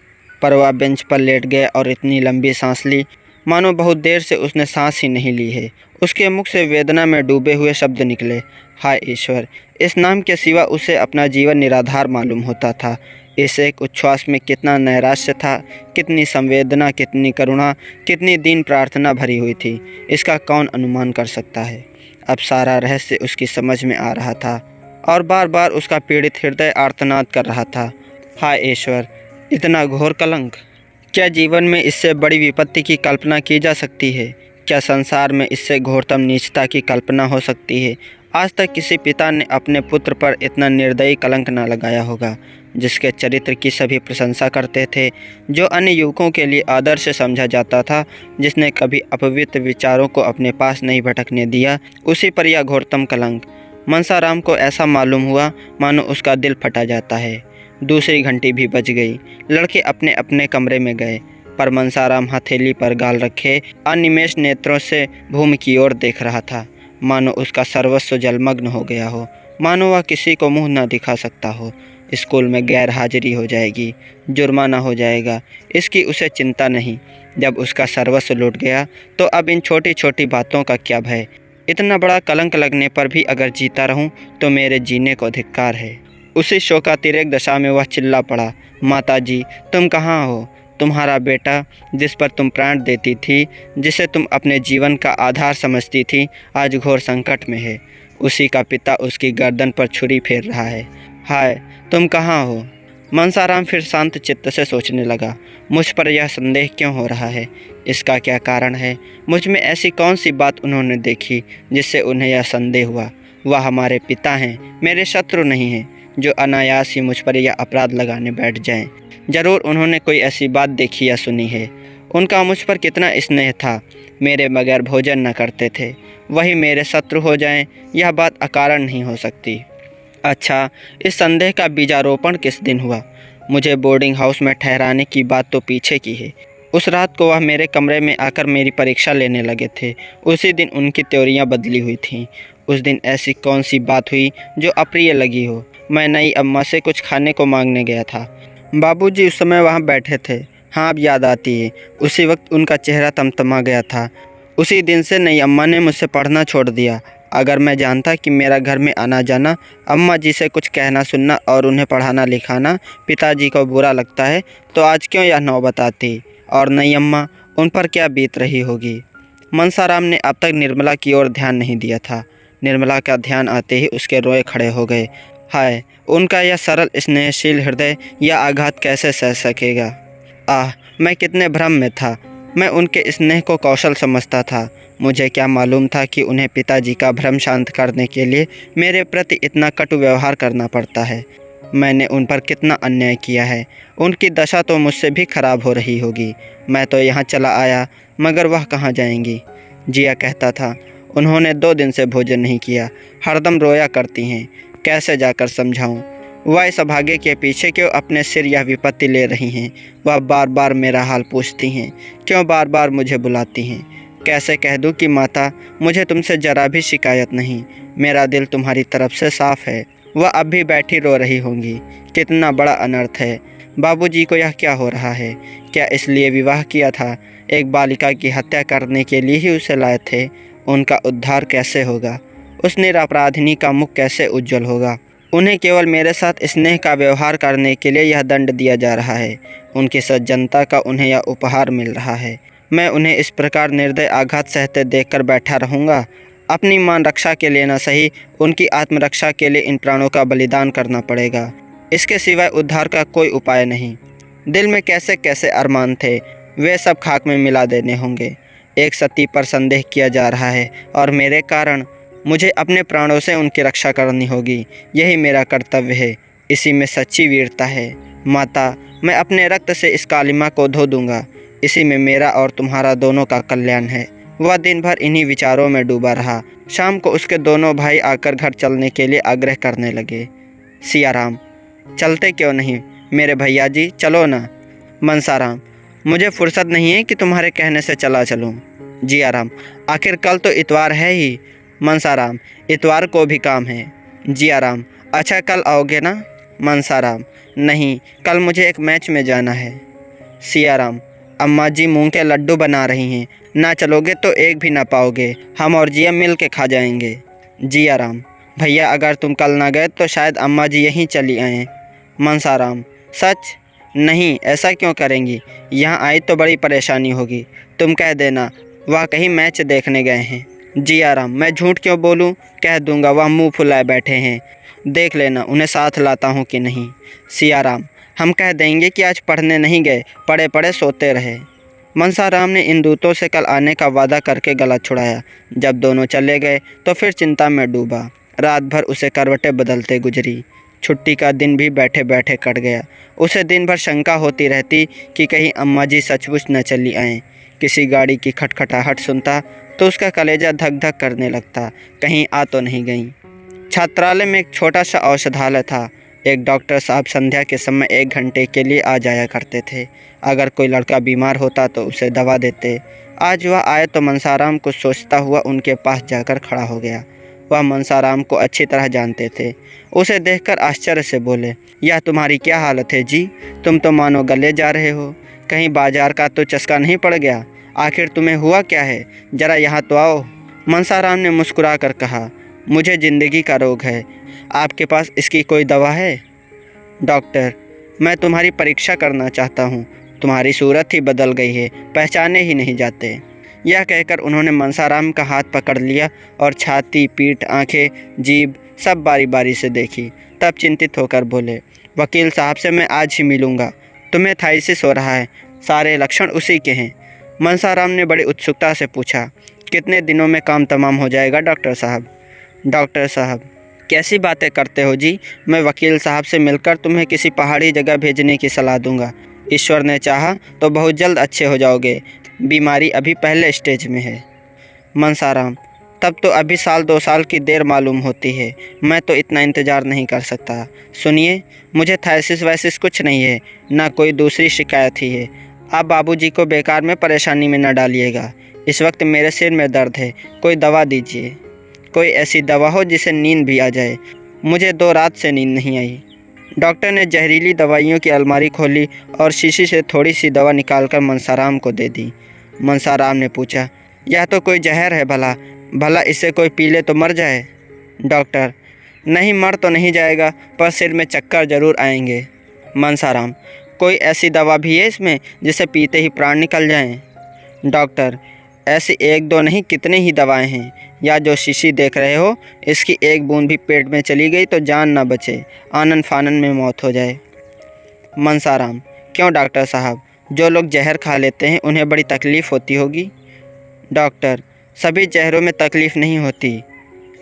पर वह बेंच पर लेट गया और इतनी लंबी सांस ली मानो बहुत देर से उसने सांस ही नहीं ली है। उसके मुख से वेदना में डूबे हुए शब्द निकले। हाय ईश्वर! इस नाम के सिवा उसे अपना जीवन निराधार मालूम होता था। इस एक उच्छ्वास में कितना नैराश्य था, कितनी संवेदना, कितनी करुणा, कितनी दीन प्रार्थना भरी हुई थी, इसका कौन अनुमान कर सकता है। अब सारा रहस्य उसकी समझ में आ रहा था और बार बार उसका पीड़ित हृदय आर्तनाद कर रहा था। हाय ईश्वर! इतना घोर कलंक! क्या जीवन में इससे बड़ी विपत्ति की कल्पना की जा सकती है? क्या संसार में इससे घोरतम नीचता की कल्पना हो सकती है? आज तक किसी पिता ने अपने पुत्र पर इतना निर्दयी कलंक न लगाया होगा। जिसके चरित्र की सभी प्रशंसा करते थे, जो अन्य युवकों के लिए आदर्श समझा जाता था, जिसने कभी अपवित्र विचारों को अपने पास नहीं भटकने दिया, उसी पर यह घोरतम कलंक। मनसाराम को ऐसा मालूम हुआ मानो उसका दिल फटा जाता है। दूसरी घंटी भी बज गई। लड़के अपने अपने कमरे में गए, पर मनसाराम हथेली पर गाल रखे अनिमेष नेत्रों से भूमि की ओर देख रहा था, मानो उसका सर्वस्व जलमग्न हो गया हो, मानो वह किसी को मुंह न दिखा सकता हो। स्कूल में गैर हाजिरी हो जाएगी, जुर्माना हो जाएगा, इसकी उसे चिंता नहीं। जब उसका सर्वस्व लूट गया तो अब इन छोटी छोटी बातों का क्या भय। इतना बड़ा कलंक लगने पर भी अगर जीता रहूं तो मेरे जीने को धिक्कार है। उसी शोकातिरेक दशा में वह चिल्ला पड़ा, माताजी तुम कहाँ हो? तुम्हारा बेटा, जिस पर तुम प्राण देती थी, जिसे तुम अपने जीवन का आधार समझती थी, आज घोर संकट में है। उसी का पिता उसकी गर्दन पर छुरी फेर रहा है। हाय, तुम कहाँ हो? मनसाराम फिर शांत चित्त से सोचने लगा। मुझ पर यह संदेह क्यों हो रहा है? इसका क्या कारण है? मुझ में ऐसी कौन सी बात उन्होंने देखी जिससे उन्हें यह संदेह हुआ? वह हमारे पिता हैं, मेरे शत्रु नहीं हैं, जो अनायास ही मुझ पर यह अपराध लगाने बैठ जाएं। जरूर उन्होंने कोई ऐसी बात देखी या सुनी है। उनका मुझ पर कितना स्नेह था, मेरे बगैर भोजन न करते थे। वही मेरे शत्रु हो जाएं, यह बात अकारण नहीं हो सकती। अच्छा, इस संदेह का बीजारोपण किस दिन हुआ? मुझे बोर्डिंग हाउस में ठहराने की बात तो पीछे की है। उस रात को वह मेरे कमरे में आकर मेरी परीक्षा लेने लगे थे। उसी दिन उनकी त्योरियां बदली हुई थीं। उस दिन ऐसी कौन सी बात हुई जो अप्रिय लगी हो? मैं नई अम्मा से कुछ खाने को मांगने गया था। बाबूजी उस समय वहाँ बैठे थे। हाँ, अब याद आती है। उसी वक्त उनका चेहरा तमतमा गया था। उसी दिन से नई अम्मा ने मुझसे पढ़ना छोड़ दिया। अगर मैं जानता कि मेरा घर में आना जाना, अम्मा जी से कुछ कहना सुनना और उन्हें पढ़ाना लिखाना पिताजी को बुरा लगता है, तो आज क्यों यह नौबत आती? और नई अम्मा, उन पर क्या बीत रही होगी? मनसाराम ने अब तक निर्मला की ओर ध्यान नहीं दिया था। निर्मला का ध्यान आते ही उसके रोए खड़े हो गए। हाय, उनका यह सरल स्नेहशील हृदय यह आघात कैसे सह सकेगा? आह, मैं कितने भ्रम में था। मैं उनके स्नेह को कौशल समझता था। मुझे क्या मालूम था कि उन्हें पिताजी का भ्रम शांत करने के लिए मेरे प्रति इतना कटु व्यवहार करना पड़ता है। मैंने उन पर कितना अन्याय किया है। उनकी दशा तो मुझसे भी खराब हो रही होगी। मैं तो यहाँ चला आया, मगर वह कहाँ जाएंगी? जिया कहता था, उन्होंने 2 दिन से भोजन नहीं किया, हरदम रोया करती हैं। कैसे जाकर समझाऊं? वह इस अभागे के पीछे क्यों अपने सिर यह विपत्ति ले रही हैं? वह बार बार मेरा हाल पूछती हैं, क्यों बार बार मुझे बुलाती हैं? कैसे कह दूं कि माता, मुझे तुमसे जरा भी शिकायत नहीं, मेरा दिल तुम्हारी तरफ से साफ है। वह अब भी बैठी रो रही होंगी। कितना बड़ा अनर्थ है। बाबूजी को यह क्या हो रहा है? क्या इसलिए विवाह किया था? एक बालिका की हत्या करने के लिए ही उसे लाए थे? उनका उद्धार कैसे होगा? उस निरपराधिनी का मुख कैसे उज्जवल होगा? उन्हें केवल मेरे साथ स्नेह का व्यवहार करने के लिए यह दंड दिया जा रहा है। उनकी सज्जनता का उन्हें यह उपहार मिल रहा है। मैं उन्हें इस प्रकार निर्दय आघात सहते देखकर बैठा रहूँगा? अपनी मान रक्षा के लिए न सही, उनकी आत्मरक्षा के लिए इन प्राणों का बलिदान करना पड़ेगा। इसके सिवाय उद्धार का कोई उपाय नहीं। दिल में कैसे कैसे अरमान थे, वे सब खाक में मिला देने होंगे। एक सती पर संदेह किया जा रहा है और मेरे कारण मुझे अपने प्राणों से उनकी रक्षा करनी होगी। यही मेरा कर्तव्य है। इसी में सच्ची वीरता है। माता, मैं अपने रक्त से इस कालिमा को धो दूंगा। इसी में मेरा और तुम्हारा दोनों का कल्याण है। वह दिन भर इन्हीं विचारों में डूबा रहा। शाम को उसके दोनों भाई आकर घर चलने के लिए आग्रह करने लगे। सियाराम, चलते क्यों नहीं मेरे भैया जी, चलो ना। मनसाराम, मुझे फुर्सत नहीं है कि तुम्हारे कहने से चला चलूँ। जियाराम, आखिर कल तो इतवार है ही। मनसाराम, इतवार को भी काम है। जियाराम, अच्छा कल आओगे ना। मनसाराम, नहीं, कल मुझे एक मैच में जाना है। सियाराम, अम्मा जी मूंग के लड्डू बना रही हैं, ना चलोगे तो एक भी ना पाओगे। हम और जिया मिल के खा जाएंगे। जियाराम, भैया अगर तुम कल ना गए तो शायद अम्मा जी यहीं चली आएँ। मनसाराम, सच? नहीं, ऐसा क्यों करेंगी? यहाँ आई तो बड़ी परेशानी होगी। तुम कह देना वह कहीं मैच देखने गए हैं। जियाराम, मैं झूठ क्यों बोलूँ? कह दूंगा वह मुंह फुलाए बैठे हैं। देख लेना उन्हें साथ लाता हूँ कि नहीं। सियाराम, हम कह देंगे कि आज पढ़ने नहीं गए, पड़े पड़े सोते रहे। मनसाराम ने इन दूतों से कल आने का वादा करके गला छुड़ाया। जब दोनों चले गए तो फिर चिंता में डूबा। रात भर उसे करवटें बदलते गुजरी। छुट्टी का दिन भी बैठे बैठे कट गया। उसे दिन भर शंका होती रहती कि कहीं अम्मा जी सचमुच न चली आएँ। किसी गाड़ी की खटखटाहट सुनता तो उसका कलेजा धक धक करने लगता, कहीं आ तो नहीं गई। छात्रालय में एक छोटा सा औषधालय था। एक डॉक्टर साहब संध्या के समय 1 घंटे के लिए आ जाया करते थे। अगर कोई लड़का बीमार होता तो उसे दवा देते। आज वह आए तो मनसाराम को सोचता हुआ उनके पास जाकर खड़ा हो गया। वह मनसाराम को अच्छी तरह जानते थे। उसे देखकर आश्चर्य से बोले, यह तुम्हारी क्या हालत है जी? तुम तो मानो गले जा रहे हो। कहीं बाजार का तो चस्का नहीं पड़ गया? आखिर तुम्हें हुआ क्या है? ज़रा यहाँ तो आओ। मनसाराम ने मुस्कुरा कर कहा, मुझे ज़िंदगी का रोग है। आपके पास इसकी कोई दवा है? डॉक्टर, मैं तुम्हारी परीक्षा करना चाहता हूँ। तुम्हारी सूरत ही बदल गई है, पहचाने ही नहीं जाते। यह कहकर उन्होंने मनसाराम का हाथ पकड़ लिया और छाती, पीठ, आंखें, जीभ सब बारी बारी से देखी। तब चिंतित होकर बोले, वकील साहब से मैं आज ही मिलूँगा। तुम्हें थाइसिस हो रहा है, सारे लक्षण उसी के हैं। मनसाराम ने बड़ी उत्सुकता से पूछा, कितने दिनों में काम तमाम हो जाएगा डॉक्टर साहब? डॉक्टर साहब, कैसी बातें करते हो जी? मैं वकील साहब से मिलकर तुम्हें किसी पहाड़ी जगह भेजने की सलाह दूंगा। ईश्वर ने चाहा तो बहुत जल्द अच्छे हो जाओगे। बीमारी अभी पहले स्टेज में है। मनसाराम, तब तो अभी 1-2 साल की देर मालूम होती है। मैं तो इतना इंतज़ार नहीं कर सकता। सुनिए, मुझे थाइसिस वैसिस कुछ नहीं है, ना कोई दूसरी शिकायत ही है। आप बाबूजी को बेकार में परेशानी में न डालिएगा। इस वक्त मेरे सिर में दर्द है, कोई दवा दीजिए। कोई ऐसी दवा हो जिसे नींद भी आ जाए। मुझे 2 रात से नींद नहीं आई। डॉक्टर ने जहरीली दवाइयों की अलमारी खोली और शीशी से थोड़ी सी दवा निकालकर मनसाराम को दे दी। मनसाराम ने पूछा, यह तो कोई जहर है भला? भला इसे कोई पी ले तो मर जाए? डॉक्टर, नहीं, मर तो नहीं जाएगा, पर सिर में चक्कर ज़रूर आएंगे। मनसाराम, कोई ऐसी दवा भी है इसमें जिसे पीते ही प्राण निकल जाएं? डॉक्टर, ऐसी 1-2 नहीं, कितनी ही दवाएं हैं। या जो शीशी देख रहे हो, इसकी एक बूंद भी पेट में चली गई तो जान ना बचे, आनन फानन में मौत हो जाए। मनसाराम, क्यों डॉक्टर साहब? जो लोग जहर खा लेते हैं उन्हें बड़ी तकलीफ़ होती होगी। डॉक्टर, सभी जहरों में तकलीफ़ नहीं होती।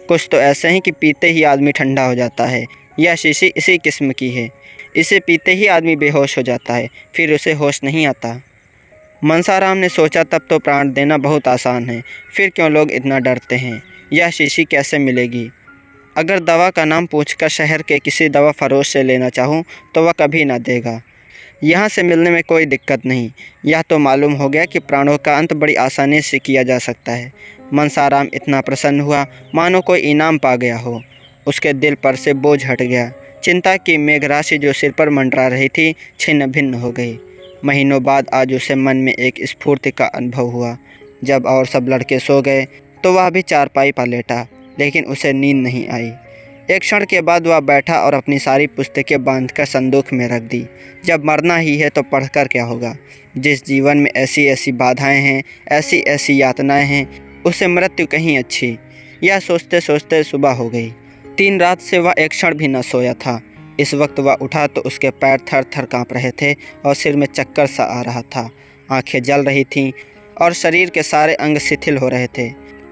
कुछ तो ऐसे हैं कि पीते ही आदमी ठंडा हो जाता है। यह शीशी इसी किस्म की है। इसे पीते ही आदमी बेहोश हो जाता है, फिर उसे होश नहीं आता। मनसाराम ने सोचा, तब तो प्राण देना बहुत आसान है, फिर क्यों लोग इतना डरते हैं? यह शीशी कैसे मिलेगी? अगर दवा का नाम पूछकर शहर के किसी दवा फरोश से लेना चाहूँ तो वह कभी ना देगा। यहाँ से मिलने में कोई दिक्कत नहीं। यह तो मालूम हो गया कि प्राणों का अंत बड़ी आसानी से किया जा सकता है। मनसाराम इतना प्रसन्न हुआ मानो कोई इनाम पा गया हो। उसके दिल पर से बोझ हट गया। चिंता की मेघराशि जो सिर पर मंडरा रही थी, छिन्न भिन्न हो गई। महीनों बाद आज उसे मन में एक स्फूर्ति का अनुभव हुआ। जब और सब लड़के सो गए तो वह भी चारपाई पर लेटा, लेकिन उसे नींद नहीं आई। एक क्षण के बाद वह बैठा और अपनी सारी पुस्तकें बांधकर संदूक में रख दी। जब मरना ही है तो पढ़कर क्या होगा? जिस जीवन में ऐसी ऐसी बाधाएं हैं, ऐसी ऐसी यातनाएं हैं, उससे मृत्यु कहीं अच्छी। यह सोचते सोचते सुबह हो गई। 3 रात से वह एक क्षण भी न सोया था। इस वक्त वह उठा तो उसके पैर थर थर काँप रहे थे और सिर में चक्कर सा आ रहा था। आंखें जल रही थीं और शरीर के सारे अंग शिथिल हो रहे थे।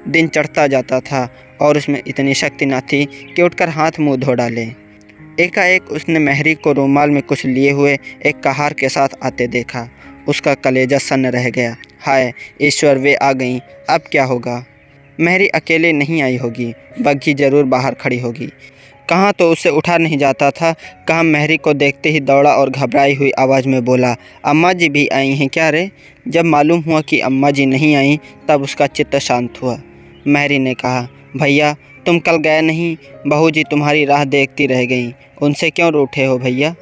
दिन चढ़ता जाता था और उसमें इतनी शक्ति न थी कि उठकर हाथ मुंह धो डाले। एकाएक उसने महरी को रुमाल में कुछ लिए हुए एक कहार के साथ आते देखा। उसका कलेजा सन्न रह गया। हाय ईश्वर, वे आ गईं, अब क्या होगा? महरी अकेले नहीं आई होगी, बग्घी जरूर बाहर खड़ी होगी। कहाँ तो उसे उठा नहीं जाता था, कहाँ महरी को देखते ही दौड़ा और घबराई हुई आवाज़ में बोला, अम्मा जी भी आई हैं क्या रे? जब मालूम हुआ कि अम्मा जी नहीं आई तब उसका चित्त शांत हुआ। महरी ने कहा, भैया तुम कल गए नहीं, बहू जी तुम्हारी राह देखती रह गईं, उनसे क्यों रूठे हो भैया?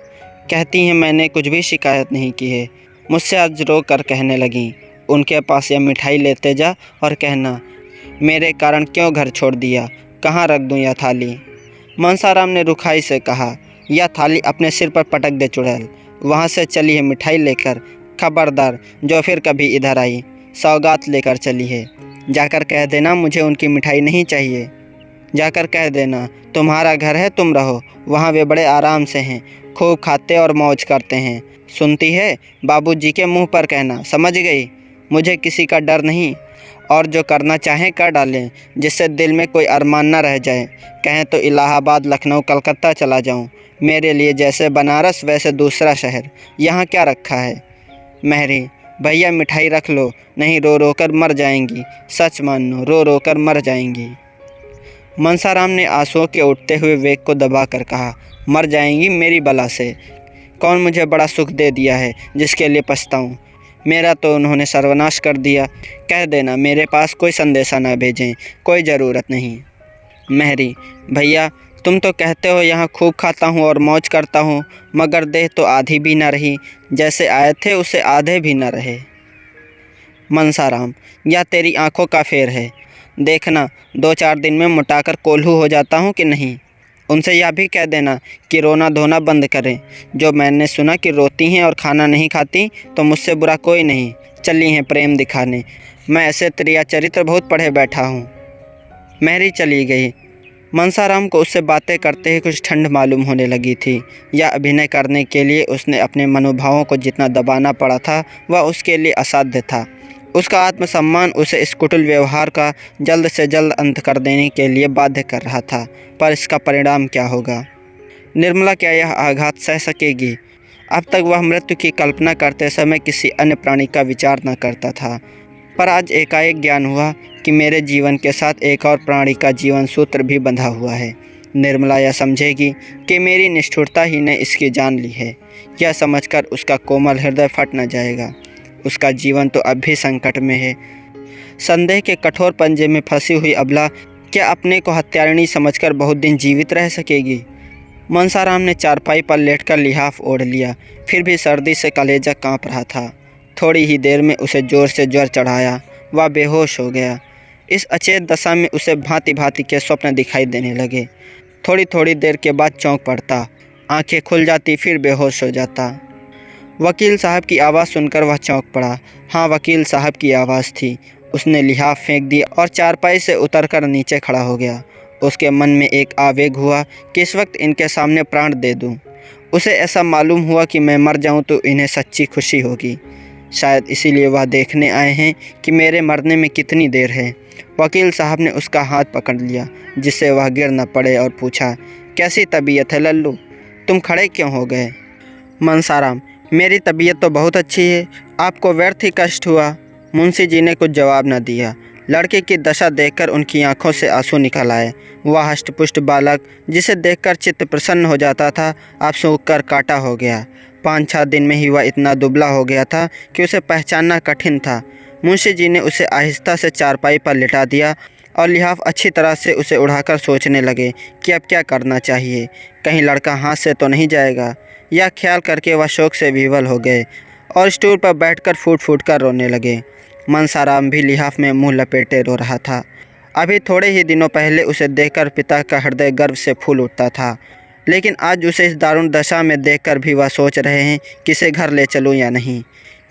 कहती हैं मैंने कुछ भी शिकायत नहीं की है। मुझसे आज रो कर कहने लगीं, उनके पास यह मिठाई लेते जा और कहना मेरे कारण क्यों घर छोड़ दिया, कहाँ रख दूँ यह थाली? मनसाराम ने रुखाई से कहा, यह थाली अपने सिर पर पटक दे चुड़ैल, वहाँ से चली है मिठाई लेकर। खबरदार जो फिर कभी इधर आई सौगात लेकर चली है। जाकर कह देना मुझे उनकी मिठाई नहीं चाहिए। जाकर कह देना तुम्हारा घर है, तुम रहो, वहाँ वे बड़े आराम से हैं, खूब खाते और मौज करते हैं। सुनती है? बाबूजी के मुंह पर कहना, समझ गई? मुझे किसी का डर नहीं, और जो करना चाहें कर डालें, जिससे दिल में कोई अरमान न रह जाए। कहें तो इलाहाबाद, लखनऊ, कलकत्ता चला जाऊं, मेरे लिए जैसे बनारस वैसे दूसरा शहर, यहाँ क्या रखा है? महरी, भैया मिठाई रख लो, नहीं रो रो कर मर जाएंगी, सच मानो रो रो कर मर जाएंगी। मनसाराम ने आंसुओं के उठते हुए वेग को दबाकर कहा, मर जाएंगी मेरी बला से। कौन मुझे बड़ा सुख दे दिया है जिसके लिए पछताऊँ? मेरा तो उन्होंने सर्वनाश कर दिया। कह देना मेरे पास कोई संदेशा ना भेजें, कोई ज़रूरत नहीं। महरी, भैया तुम तो कहते हो यहाँ खूब खाता हूँ और मौज करता हूँ, मगर देह तो आधी भी ना रही, जैसे आए थे उसे आधे भी ना रहे। मनसाराम, यह तेरी आंखों का फेर है, देखना 2-4 दिन में मुटाकर कोल्हू हो जाता हूँ कि नहीं। उनसे यह भी कह देना कि रोना धोना बंद करें। जो मैंने सुना कि रोती हैं और खाना नहीं खाती, तो मुझसे बुरा कोई नहीं, चली हैं प्रेम दिखाने। मैं ऐसे त्रिया चरित्र बहुत पढ़े बैठा हूँ। महरी चली गई। मनसाराम को उससे बातें करते ही कुछ ठंड मालूम होने लगी थी। यह अभिनय करने के लिए उसने अपने मनोभावों को जितना दबाना पड़ा था वह उसके लिए असाध्य था। उसका आत्मसम्मान उसे इस कुटिल व्यवहार का जल्द से जल्द अंत कर देने के लिए बाध्य कर रहा था। पर इसका परिणाम क्या होगा? निर्मला क्या यह आघात सह सकेगी? अब तक वह मृत्यु की कल्पना करते समय किसी अन्य प्राणी का विचार न करता था, पर आज एकाएक ज्ञान हुआ कि मेरे जीवन के साथ एक और प्राणी का जीवन सूत्र भी बंधा हुआ है। निर्मला यह समझेगी कि मेरी निष्ठुरता ही ने इसकी जान ली है। यह समझकर उसका कोमल हृदय फट न जाएगा। उसका जीवन तो अब भी संकट में है। संदेह के कठोर पंजे में फंसी हुई अबला क्या अपने को हत्यारिणी समझकर बहुत दिन जीवित रह सकेगी? मनसाराम ने चारपाई पर लेटकर लिहाफ ओढ़ लिया, फिर भी सर्दी से कलेजा कांप रहा था। थोड़ी ही देर में उसे जोर से ज्वर चढ़ाया, वह बेहोश हो गया। इस अचेत दशा में उसे भांति भांति के स्वप्न दिखाई देने लगे। थोड़ी थोड़ी देर के बाद चौंक पड़ता, आंखें खुल जाती, फिर बेहोश हो जाता। वकील साहब की आवाज़ सुनकर वह चौंक पड़ा। हाँ, वकील साहब की आवाज़ थी। उसने लिहाफ फेंक दिया और चारपाई से उतरकर नीचे खड़ा हो गया। उसके मन में एक आवेग हुआ कि इस वक्त इनके सामने प्राण दे दूं। उसे ऐसा मालूम हुआ कि मैं मर जाऊं तो इन्हें सच्ची खुशी होगी। शायद इसीलिए वह देखने आए हैं कि मेरे मरने में कितनी देर है। वकील साहब ने उसका हाथ पकड़ लिया जिससे वह गिर न पड़े और पूछा, कैसी तबीयत है लल्लू, तुम खड़े क्यों हो गए? मनसाराम, मेरी तबीयत तो बहुत अच्छी है, आपको व्यर्थ ही कष्ट हुआ। मुंशी जी ने कुछ जवाब न दिया। लड़के की दशा देखकर उनकी आंखों से आंसू निकल आए। वह हष्टपुष्ट बालक जिसे देखकर चित्त प्रसन्न हो जाता था, अब सूख कर काटा हो गया। 5-6 दिन में ही वह इतना दुबला हो गया था कि उसे पहचानना कठिन था। मुंशी जी ने उसे आहिस्ता से चारपाई पर लिटा दिया और लिहाफ अच्छी तरह से उसे उड़ाकर सोचने लगे कि अब क्या करना चाहिए, कहीं लड़का हाथ से तो नहीं जाएगा। यह ख्याल करके वह शोक से विवल हो गए और स्टूल पर बैठकर फूट फूट कर रोने लगे। मनसाराम भी लिहाफ में मुंह लपेटे रो रहा था। अभी थोड़े ही दिनों पहले उसे देखकर पिता का हृदय गर्व से फूल उठता था, लेकिन आज उसे इस दारुण दशा में देखकर भी वह सोच रहे हैं कि इसे घर ले चलूं या नहीं।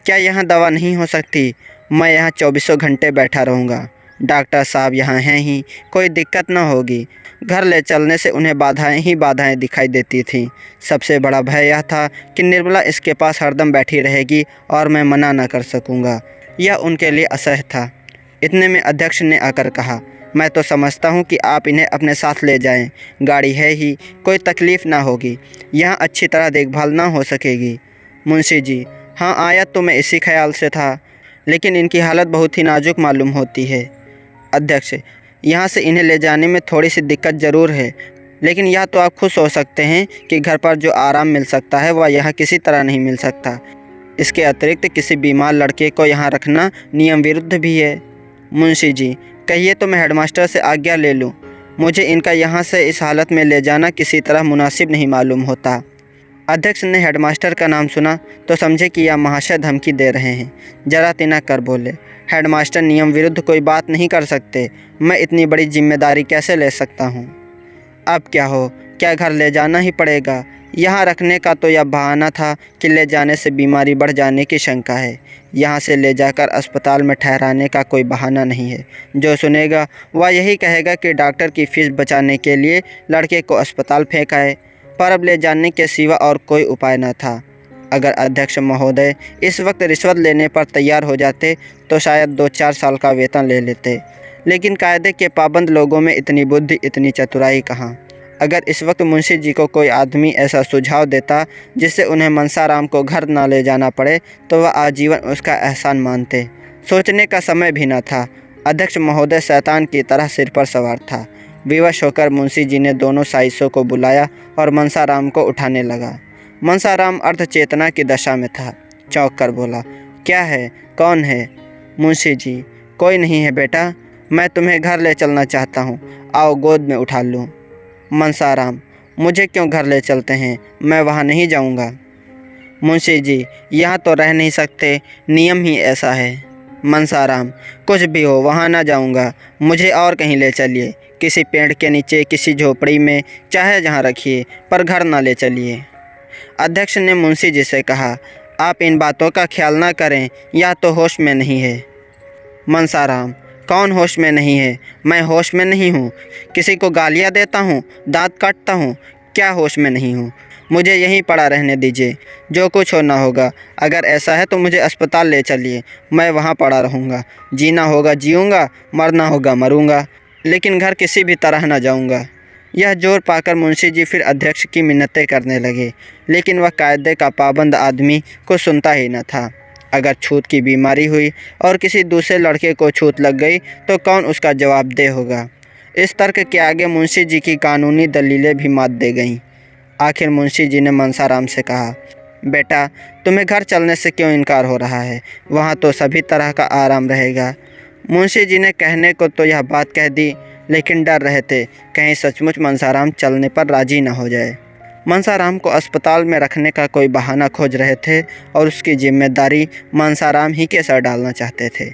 क्या यहाँ दवा नहीं हो सकती? मैं यहाँ 24 घंटे बैठा रहूँगा। डॉक्टर साहब यहाँ हैं ही, कोई दिक्कत न होगी। घर ले चलने से उन्हें बाधाएं ही बाधाएं दिखाई देती थीं। सबसे बड़ा भय यह था कि निर्मला इसके पास हरदम बैठी रहेगी और मैं मना न कर सकूँगा। यह उनके लिए असह्य था। इतने में अध्यक्ष ने आकर कहा, मैं तो समझता हूँ कि आप इन्हें अपने साथ ले जाएं। गाड़ी है ही, कोई तकलीफ़ ना होगी, यहाँ अच्छी तरह देखभाल ना हो सकेगी। मुंशी जी, हाँ आया तो मैं इसी ख्याल से था, लेकिन इनकी हालत बहुत ही नाजुक मालूम होती है। अध्यक्ष, यहाँ से इन्हें ले जाने में थोड़ी सी दिक्कत ज़रूर है, लेकिन यह तो आप खुद सोच सकते हैं कि घर पर जो आराम मिल सकता है वह यहाँ किसी तरह नहीं मिल सकता। इसके अतिरिक्त किसी बीमार लड़के को यहाँ रखना नियम विरुद्ध भी है। मुंशी जी, कहिए तो मैं हेडमास्टर से आज्ञा ले लूँ। मुझे इनका यहाँ से इस हालत में ले जाना किसी तरह मुनासिब नहीं मालूम होता। अध्यक्ष ने हेडमास्टर का नाम सुना तो समझे कि यह महाशय धमकी दे रहे हैं। जरा तिना कर बोले, हेडमास्टर नियम विरुद्ध कोई बात नहीं कर सकते। मैं इतनी बड़ी जिम्मेदारी कैसे ले सकता हूँ? अब क्या हो, क्या घर ले जाना ही पड़ेगा? यहाँ रखने का तो यह बहाना था कि ले जाने से बीमारी बढ़ जाने की शंका है। यहाँ से ले जाकर अस्पताल में ठहराने का कोई बहाना नहीं है। जो सुनेगा वह यही कहेगा कि डॉक्टर की फीस बचाने के लिए लड़के को अस्पताल फेंक आए, पर अब ले जाने के सिवा और कोई उपाय न था। अगर अध्यक्ष महोदय इस वक्त रिश्वत लेने पर तैयार हो जाते तो शायद 2-4 साल का वेतन ले लेते, लेकिन कायदे के पाबंद लोगों में इतनी बुद्धि, इतनी चतुराई कहाँ। अगर इस वक्त मुंशी जी को कोई आदमी ऐसा सुझाव देता जिससे उन्हें मनसाराम को घर ना ले जाना पड़े तो वह आजीवन उसका एहसान मानते। सोचने का समय भी न था। अध्यक्ष महोदय शैतान की तरह सिर पर सवार था। विवश होकर मुंशी जी ने दोनों साइसों को बुलाया और मनसाराम को उठाने लगा। मनसाराम अर्ध चेतना की दशा में था। चौंक कर बोला, क्या है, कौन है? मुंशी जी, कोई नहीं है बेटा, मैं तुम्हें घर ले चलना चाहता हूँ, आओ गोद में उठा लूँ। मनसाराम, मुझे क्यों घर ले चलते हैं? मैं वहाँ नहीं जाऊँगा। मुंशी जी, यहाँ तो रह नहीं सकते, नियम ही ऐसा है। मनसाराम, कुछ भी हो, वहाँ ना जाऊँगा, मुझे और कहीं ले चलिए, किसी पेड़ के नीचे, किसी झोपड़ी में, चाहे जहाँ रखिए, पर घर ना ले चलिए। अध्यक्ष ने मुंशी जी से कहा, आप इन बातों का ख्याल ना करें, यह तो होश में नहीं है। मनसाराम, कौन होश में नहीं है? मैं होश में नहीं हूँ? किसी को गालियाँ देता हूँ, दांत काटता हूँ? क्या होश में नहीं हूँ? मुझे यहीं पड़ा रहने दीजिए, जो कुछ होना होगा। अगर ऐसा है तो मुझे अस्पताल ले चलिए, मैं वहाँ पड़ा रहूँगा। जीना होगा जीऊँगा, मरना होगा मरूँगा, लेकिन घर किसी भी तरह न जाऊँगा। यह जोर पाकर मुंशी जी फिर अध्यक्ष की मिन्नतें करने लगे, लेकिन वह कायदे का पाबंद आदमी को सुनता ही न था। अगर छूत की बीमारी हुई और किसी दूसरे लड़के को छूत लग गई तो कौन उसका जवाबदेह होगा? इस तर्क के आगे मुंशी जी की कानूनी दलीलें भी मात दे गईं। आखिर मुंशी जी ने मनसाराम से कहा, बेटा, तुम्हें घर चलने से क्यों इनकार हो रहा है? वहाँ तो सभी तरह का आराम रहेगा। मुंशी जी ने कहने को तो यह बात कह दी, लेकिन डर रहे थे कहीं सचमुच मनसाराम चलने पर राजी न हो जाए। मनसाराम को अस्पताल में रखने का कोई बहाना खोज रहे थे और उसकी जिम्मेदारी मनसाराम ही के सर डालना चाहते थे।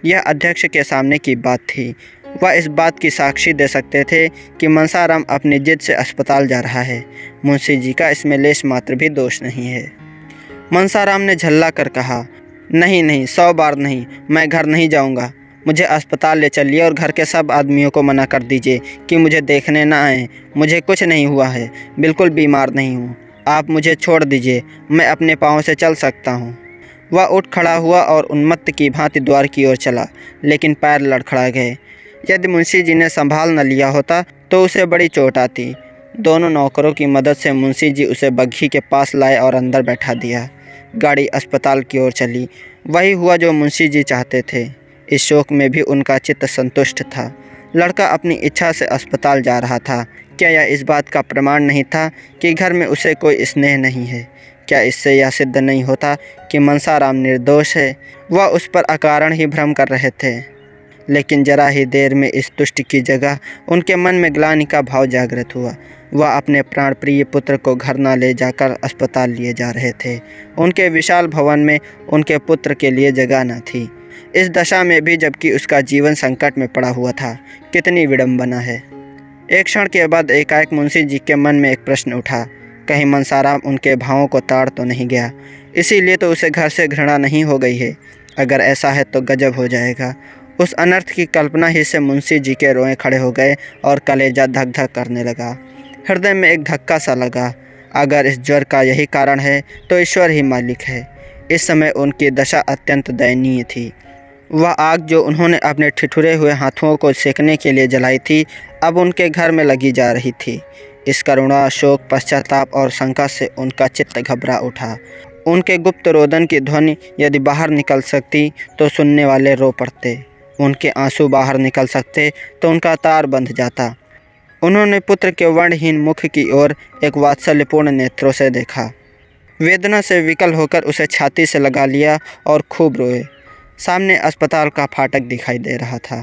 यह अध्यक्ष के सामने की बात थी। वह इस बात की साक्षी दे सकते थे कि मनसाराम अपनी जिद से अस्पताल जा रहा है। मुंशी जी का इसमें लेश मात्र भी दोष नहीं है। मनसाराम ने झल्ला कर कहा, नहीं नहीं, 100 बार नहीं, मैं घर नहीं जाऊंगा। मुझे अस्पताल ले चलिए और घर के सब आदमियों को मना कर दीजिए कि मुझे देखने ना आए। मुझे कुछ नहीं हुआ है, बिल्कुल बीमार नहीं हूँ। आप मुझे छोड़ दीजिए, मैं अपने पाँव से चल सकता हूँ। वह उठ खड़ा हुआ और उन्मत्त की भांति द्वार की ओर चला, लेकिन पैर लड़खड़ा गए। यदि मुंशी जी ने संभाल न लिया होता तो उसे बड़ी चोट आती। दोनों नौकरों की मदद से मुंशी जी उसे बग्घी के पास लाए और अंदर बैठा दिया। गाड़ी अस्पताल की ओर चली। वही हुआ जो मुंशी जी चाहते थे। इस शोक में भी उनका चित्त संतुष्ट था। लड़का अपनी इच्छा से अस्पताल जा रहा था। क्या यह इस बात का प्रमाण नहीं था कि घर में उसे कोई स्नेह नहीं है? क्या इससे यह सिद्ध नहीं होता कि मनसाराम निर्दोष है? वह उस पर अकारण ही भ्रम कर रहे थे। लेकिन जरा ही देर में इस तुष्ट की जगह उनके मन में ग्लानि का भाव जागृत हुआ। वह अपने प्राण प्रिय पुत्र को घर न ले जाकर अस्पताल लिए जा रहे थे। उनके विशाल भवन में उनके पुत्र के लिए जगह न थी। इस दशा में भी जबकि उसका जीवन संकट में पड़ा हुआ था। कितनी विडंबना है। एक क्षण के बाद एकाएक मुंशी जी के मन में एक प्रश्न उठा, कहीं मनसाराम उनके भावों को ताड़ तो नहीं गया? इसीलिए तो उसे घर से घृणा नहीं हो गई है। अगर ऐसा है तो गजब हो जाएगा। उस अनर्थ की कल्पना ही से मुंशी जी के रोए खड़े हो गए और कलेजा धक धक करने लगा। हृदय में एक धक्का सा लगा। अगर इस ज्वर का यही कारण है तो ईश्वर ही मालिक है। इस समय उनकी दशा अत्यंत दयनीय थी। वह आग जो उन्होंने अपने ठिठुरे हुए हाथों को सेकने के लिए जलाई थी, अब उनके घर में लगी जा रही थी। इस करुणा, शोक, पश्चाताप और शंका से उनका चित्त घबरा उठा। उनके गुप्त रोदन की ध्वनि यदि बाहर निकल सकती तो सुनने वाले रो पड़ते। उनके आंसू बाहर निकल सकते तो उनका तार बंध जाता। उन्होंने पुत्र के वर्णहीन मुख की ओर एक वात्सल्यपूर्ण नेत्रों से देखा। वेदना से विकल होकर उसे छाती से लगा लिया और खूब रोए। सामने अस्पताल का फाटक दिखाई दे रहा था।